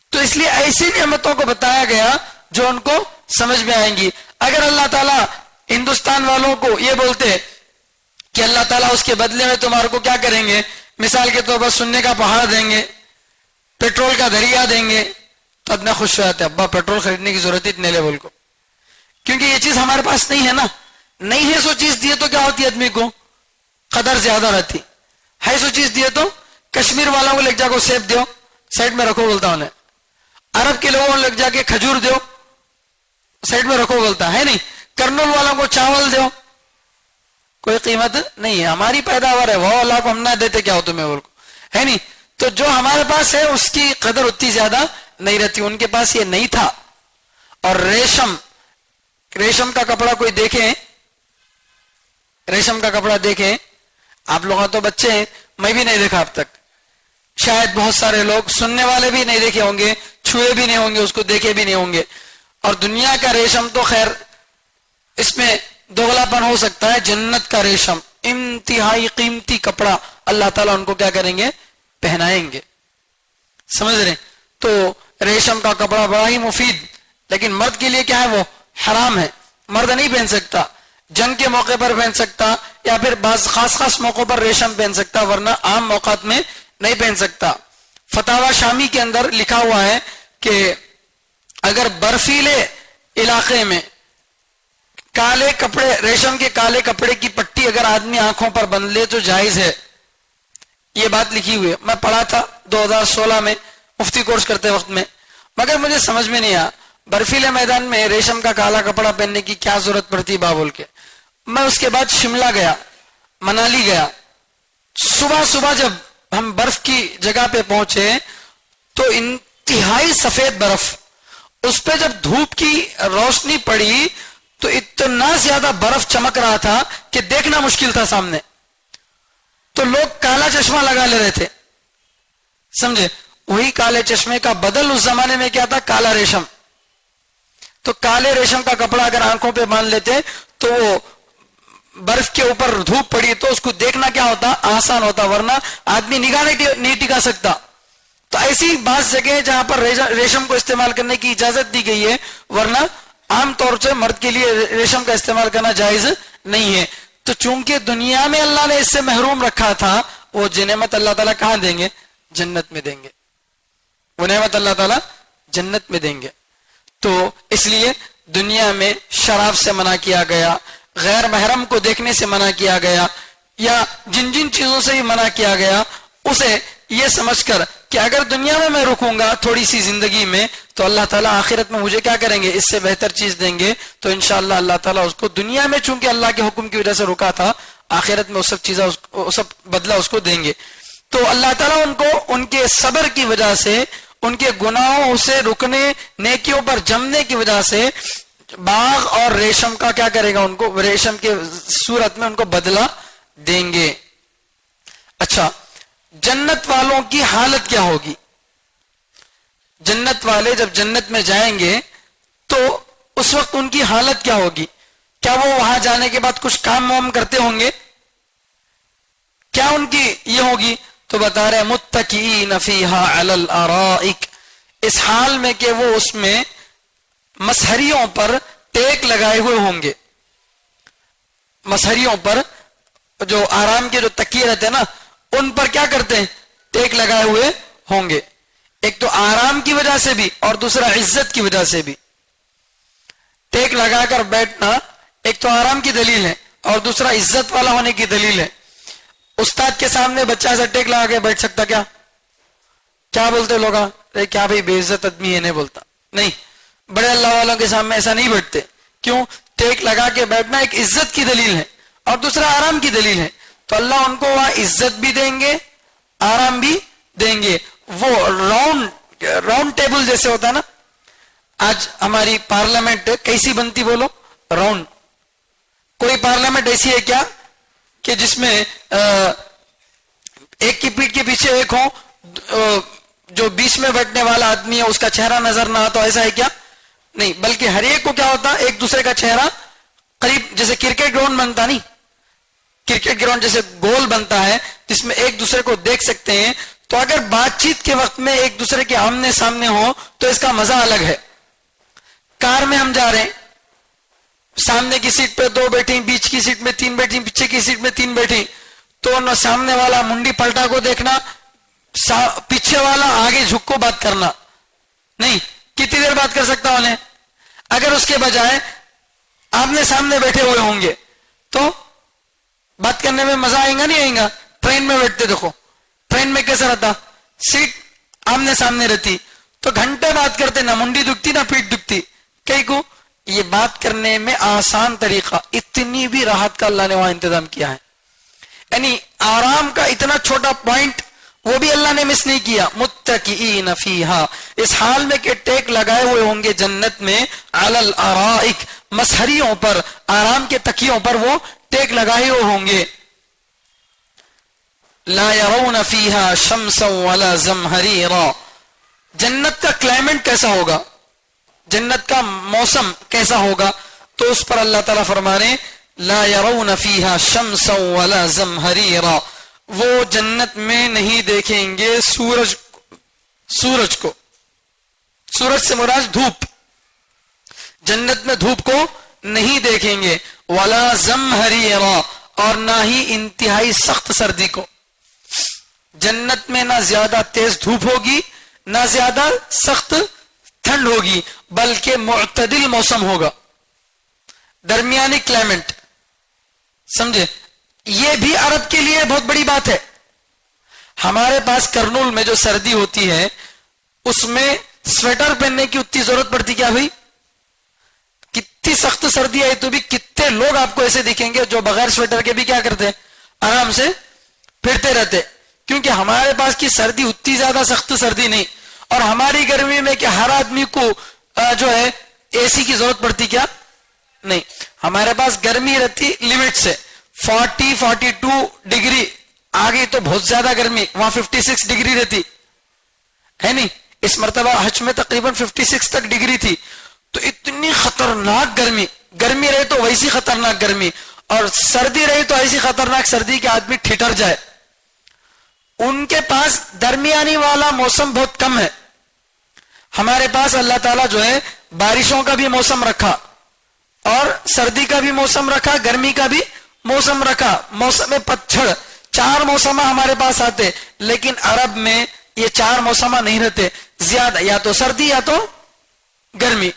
Speaker 2: تو اس لیے ایسی نعمتوں کو بتایا گیا جو ان کو سمجھ میں آئیں گی. اگر اللہ تعالیٰ ہندوستان والوں کو یہ بولتے کہ اللہ تعالیٰ اس کے بدلے میں تمہارے کو کیا کریں گے, مثال کے طور پر سننے کا پہاڑ دیں گے, پیٹرول کا دریا دیں گے, تو اتنا خوش ہو جاتے ابا پیٹرول خریدنے کی ضرورت ہی اتنے لیول کو, کیونکہ یہ چیز ہمارے پاس نہیں ہے نا. نہیں ہے سو چیز دیے تو کیا ہوتی ہے آدمی کو قدر زیادہ رہتی ہے. سو چیز دیے تو کشمیر والوں کو لے جا کو سیب دیو سائڈ میں رکھو بولتا انہیں, عرب کے لوگوں کو لے جا کے کھجور دیو سائڈ میں رکھو بولتا ہے نہیں, کرنول والوں کو چاول دیو کوئی قیمت نہیں ہے, ہماری پیداوار ہے وہ اللہ کو ہم نہ دیتے کیا ہو تمہیں بول کو ہے نہیں. تو جو ہمارے پاس ہے اس کی قدر اتنی زیادہ نہیں رہتی, ان کے پاس یہ نہیں تھا. اور ریشم کا کپڑا کوئی دیکھیں, ریشم کا کپڑا دیکھیں, آپ لوگوں تو بچے ہیں, میں بھی نہیں دیکھا اب تک, شاید بہت سارے لوگ سننے والے بھی نہیں دیکھے ہوں گے, چھوئے بھی نہیں ہوں گے, اس کو دیکھے بھی نہیں ہوں گے. اور دنیا کا ریشم تو خیر اس میں دوغلا پن ہو سکتا ہے, جنت کا ریشم انتہائی قیمتی کپڑا اللہ تعالیٰ ان کو کیا کریں گے, پہنائیں گے. سمجھ رہے؟ تو ریشم کا کپڑا بڑا ہی مفید, لیکن مرد کے لیے کیا ہے وہ حرام ہے, مرد نہیں پہن سکتا. جنگ کے موقع پر پہن سکتا یا پھر بعض خاص موقعوں پر ریشم پہن سکتا, ورنہ عام موقعات میں نہیں پہن سکتا. فتاوی شامی کے اندر لکھا ہوا ہے کہ اگر برفیلے علاقے میں کالے کپڑے, ریشم کے کالے کپڑے کی پٹی اگر آدمی آنکھوں پر بندھ لے تو جائز ہے. یہ بات لکھی ہوئی ہے, میں پڑھا تھا 2016 میں مفتی کورس کرتے وقت میں, مگر مجھے سمجھ میں نہیں آیا برفیلے میدان میں ریشم کا کالا کپڑا پہننے کی کیا ضرورت پڑتی بول کے. میں اس کے بعد شملہ گیا, منالی گیا. صبح جب ہم برف کی جگہ پہ پہنچے تو انتہائی سفید برف, اس پہ جب دھوپ کی روشنی پڑی تو اتنا زیادہ برف چمک رہا تھا کہ دیکھنا مشکل تھا سامنے. تو لوگ کالا چشمہ لگا لے رہے تھے, سمجھے؟ وہی کالے چشمے کا بدل اس زمانے میں کیا تھا, کالا ریشم. تو کالے ریشم کا کپڑا اگر آنکھوں پہ باندھ لیتے تو وہ برف کے اوپر دھوپ پڑی تو اس کو دیکھنا کیا ہوتا, آسان ہوتا, ورنہ آدمی نگاہ نہیں ٹکا سکتا. تو ایسی بعض جگہ جہاں پر ریشم کو استعمال کرنے کی اجازت دی گئی ہے, ورنہ عام طور سے مرد کے لیے ریشم کا استعمال کرنا جائز نہیں ہے. تو چونکہ دنیا میں اللہ نے اس سے محروم رکھا تھا, وہ نعمت اللہ تعالیٰ کہاں دیں گے, جنت میں دیں گے. وہ نعمت اللہ تعالیٰ جنت میں دیں گے. تو اس لیے دنیا میں شراب سے منع کیا گیا, غیر محرم کو دیکھنے سے منع کیا گیا, یا جن چیزوں سے بھی منع کیا گیا اسے یہ سمجھ کر کہ اگر دنیا میں رکوں گا تھوڑی سی زندگی میں تو اللہ تعالیٰ آخرت میں مجھے کیا کریں گے, اس سے بہتر چیز دیں گے. تو انشاءاللہ اللہ تعالیٰ اس کو دنیا میں چونکہ اللہ کے حکم کی وجہ سے رکا تھا, آخرت میں وہ سب چیزیں سب بدلہ اس کو دیں گے. تو اللہ تعالیٰ ان کو ان کے صبر کی وجہ سے, ان کے گناہوں سے رکنے, نیکیوں پر جمنے کی وجہ سے باغ اور ریشم کا کیا کرے گا, ان کو ریشم کے صورت میں ان کو بدلہ دیں گے. اچھا, جنت والوں کی حالت کیا ہوگی؟ جنت والے جب جنت میں جائیں گے تو اس وقت ان کی حالت کیا ہوگی؟ کیا وہ وہاں جانے کے بعد کچھ کام وام کرتے ہوں گے؟ کیا ان کی یہ ہوگی؟ تو بتا رہے متکئین فیہا علی الارائک, اس حال میں کہ وہ اس میں مسہریوں پر ٹیک لگائے ہوئے ہوں گے. مسہریوں پر جو آرام کے جو تکیے رہتے ہیں نا, ان پر کیا کرتے ہیں, ٹیک لگائے ہوئے ہوں گے. ایک تو آرام کی وجہ سے بھی اور دوسرا عزت کی وجہ سے بھی. ٹیک لگا کر بیٹھنا ایک تو آرام کی دلیل ہے اور دوسرا عزت والا ہونے کی دلیل ہے. استاد کے سامنے بچہ ایسا ٹیک لگا کے بیٹھ سکتا کیا؟ کیا بولتے لوگ, کیا بھائی بے عزت آدمی ہے, نہیں بولتا. نہیں, بڑے اللہ والوں کے سامنے ایسا نہیں بیٹھتے. کیوں؟ ٹیک لگا کے بیٹھنا ایک عزت کی دلیل ہے اور دوسرا آرام کی دلیل ہے. تو اللہ ان کو وہاں عزت بھی دیں گے, آرام بھی دیں گے. وہ راؤنڈ ٹیبل جیسے ہوتا نا, آج ہماری پارلیمنٹ کیسی بنتی بولو, راؤنڈ. کوئی پارلیمنٹ ایسی ہے کیا کہ جس میں ایک کی پیٹھ کے پیچھے ایک ہو, جو بیچ میں بیٹھنے والا آدمی ہے اس کا چہرہ نظر نہ آتا, ایسا ہے کیا؟ نہیں, بلکہ ہر ایک کو کیا ہوتا, ایک دوسرے کا چہرہ قریب, جیسے کرکٹ گراؤنڈ بنتا نہیں, کرکٹ گراؤنڈ جیسے گول بنتا ہے جس میں ایک دوسرے کو دیکھ سکتے ہیں، تو اگر بات چیت کے وقت میں ایک دوسرے کے آمنے سامنے ہو تو اس کا مزہ الگ ہے. کار میں ہم جا رہے ہیں، سامنے کی سیٹ پہ 2 بیٹھی، بیچ کی سیٹ میں 3 بیٹھی، پیچھے کی سیٹ میں 3 بیٹھی، تو نہ سامنے والا منڈی پلٹا کو دیکھنا، پیچھے والا آگے جھک کو بات کرنا نہیں. کتنی دیر بات کر سکتا انہیں؟ اگر اس کے بجائے آمنے سامنے بیٹھے ہوئے ہوں گے تو بات کرنے میں مزہ آئے گا نہیں آئے گا؟ ٹرین میں بیٹھتے دیکھو، ٹرین میں کیسا رہتا، سیٹ آمنے سامنے رہتی تو گھنٹے بات کرتے، نہ منڈی دکھتی نہ پیٹ دکھتی. کئی کو یہ بات کرنے میں آسان طریقہ، اتنی بھی راحت کا اللہ نے وہاں انتظام کیا ہے. یعنی آرام کا اتنا چھوٹا پوائنٹ وہ بھی اللہ نے مس نہیں کیا. متکئین فیہا، اس حال میں کہ ٹیک لگائے ہوئے ہوں گے جنت میں، علی الارائک، مسہریوں پر، آرام کے تکیوں پر وہ ٹیک لگائے ہوئے ہوں گے. لا یرون فیہا شمسا ولا زمہریرا. جنت کا کلائمیٹ کیسا ہوگا، جنت کا موسم کیسا ہوگا، تو اس پر اللہ تعالیٰ فرما رہے ہیں لا یرون فیہا شمسا ولا زمہریرا. وہ جنت میں نہیں دیکھیں گے سورج کو. سورج سے مراد دھوپ، جنت میں دھوپ کو نہیں دیکھیں گے. ولا زمہریرا، اور نہ ہی انتہائی سخت سردی کو. جنت میں نہ زیادہ تیز دھوپ ہوگی نہ زیادہ سخت ٹھنڈ ہوگی، بلکہ معتدل موسم ہوگا، درمیانی کلائمیٹ. سمجھے؟ یہ بھی عرب کے لیے بہت بڑی بات ہے. ہمارے پاس کرنول میں جو سردی ہوتی ہے اس میں سویٹر پہننے کی اتنی ضرورت پڑتی کیا بھائی؟ کتنی سخت سردی آئی تو بھی کتنے لوگ آپ کو ایسے دکھیں گے جو بغیر سویٹر کے بھی کیا کرتے، آرام سے پھرتے رہتے. کیونکہ ہمارے پاس کی سردی اتنی زیادہ سخت سردی نہیں، اور ہماری گرمی میں کہ ہر آدمی کو جو ہے اے سی کی ضرورت پڑتی کیا نہیں. ہمارے پاس گرمی رہتی لمٹ سے 40-42 ڈگری، آگے تو بہت زیادہ گرمی، وہاں 56 ڈگری رہتی ہے نہیں. اس مرتبہ حج میں تقریباً 56 تک ڈگری تھی. تو اتنی خطرناک گرمی رہے تو ویسی خطرناک گرمی، اور سردی رہی تو ایسی خطرناک سردی کہ آدمی ٹھٹر جائے. ان کے پاس درمیانی والا موسم بہت کم ہے. ہمارے پاس اللہ تعالیٰ جو ہے بارشوں کا بھی موسم رکھا، اور سردی کا بھی موسم رکھا، گرمی کا بھی موسم رکھا. موسم پتجھڑ، 4 موسم ہمارے پاس آتے، لیکن عرب میں یہ 4 موسم نہیں رہتے، زیادہ یا تو سردی یا تو گرمی.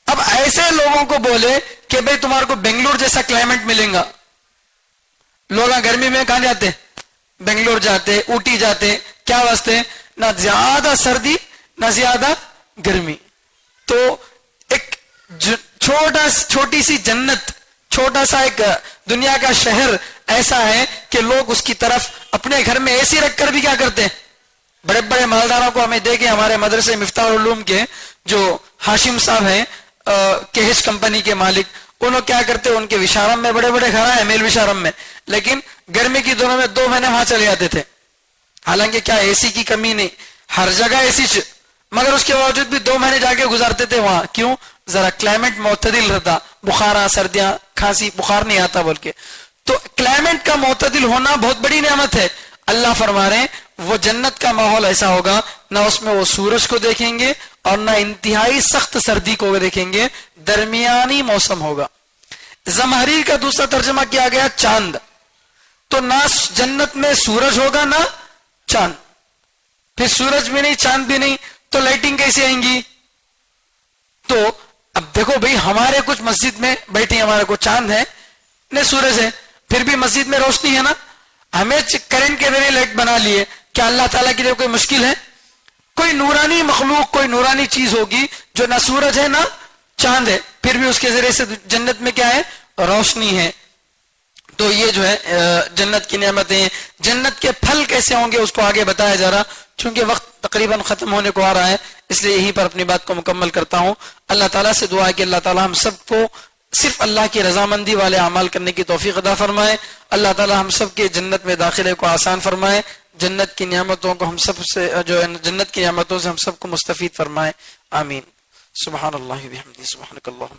Speaker 2: اب ایسے لوگوں کو بولے کہ بھئی تمہارے کو بنگلور جیسا کلائمیٹ ملے گا، لوگ گرمی میں کہاں جاتے؟ بنگلور جاتے، اوٹی جاتے. کیا واسطے؟ نہ زیادہ سردی نہ زیادہ گرمی. تو ایک چھوٹی سی جنت، چھوٹا سا ایک دنیا کا شہر ایسا ہے کہ لوگ اس کی طرف اپنے گھر میں اے سی رکھ کر بھی کیا کرتے ہیں. بڑے بڑے مالداروں کو ہمیں دیکھیں، ہمارے مدرسے مفتاح العلوم کے جو ہاشم صاحب ہیں کیہج کمپنی کے مالک، انہوں کیا کرتے، ان کے وشارم میں بڑے بڑے گھر ہیں، میل وشارم میں، لیکن گرمی کی دنوں میں 2 مہینے وہاں چلے جاتے تھے. حالانکہ کیا اے سی کی کمی نہیں، ہر جگہ اے سی، مگر اس کے باوجود بھی 2 مہینے جا کے گزارتے تھے وہاں. کیوں؟ ذرا کلائمیٹ معتدل رہتا، بخار، سردیاں، کھانسی، بخار نہیں آتا بلکہ. تو کلائمیٹ کا معتدل ہونا بہت بڑی نعمت ہے. اللہ فرما رہے ہیں وہ جنت کا ماحول ایسا ہوگا، نہ اس میں وہ سورج کو دیکھیں گے اور نہ انتہائی سخت سردی کو دیکھیں گے، درمیانی موسم ہوگا. زمہریر کا دوسرا ترجمہ کیا گیا چاند. تو نہ جنت میں سورج ہوگا نہ چاند، پھر سورج بھی نہیں چاند بھی نہیں، تو لائٹنگ کیسے آئیں گی؟ تو اب دیکھو بھئی، ہمارے کچھ مسجد میں بیٹھے ہمارے کو چاند ہے نہ سورج ہے، پھر بھی مسجد میں روشنی ہے نا. ہمیں کرنٹ کے ذریعے لائٹ بنا لیے، کیا اللہ تعالیٰ کے لیے کوئی مشکل ہے؟ کوئی نورانی مخلوق، کوئی نورانی چیز ہوگی جو نہ سورج ہے نہ چاند ہے، پھر بھی اس کے ذریعے سے جنت میں کیا ہے؟ روشنی ہے. تو یہ جو ہے جنت کی نعمتیں. جنت کے پھل کیسے ہوں گے اس کو آگے بتایا جا رہا. چونکہ وقت تقریباً ختم ہونے کو آ رہا ہے، اس لیے یہیں پر اپنی بات کو مکمل کرتا ہوں. اللہ تعالیٰ سے دعا ہے کہ اللہ تعالیٰ ہم سب کو صرف اللہ کی رضامندی والے اعمال کرنے کی توفیق عطا فرمائے. اللہ تعالیٰ ہم سب کے جنت میں داخلے کو آسان فرمائے. جنت کی نعمتوں کو ہم سب سے جنت کی نعمتوں سے ہم سب کو مستفید فرمائے. آمین. سبحان اللہ و بحمدہ، سبحانک اللہم.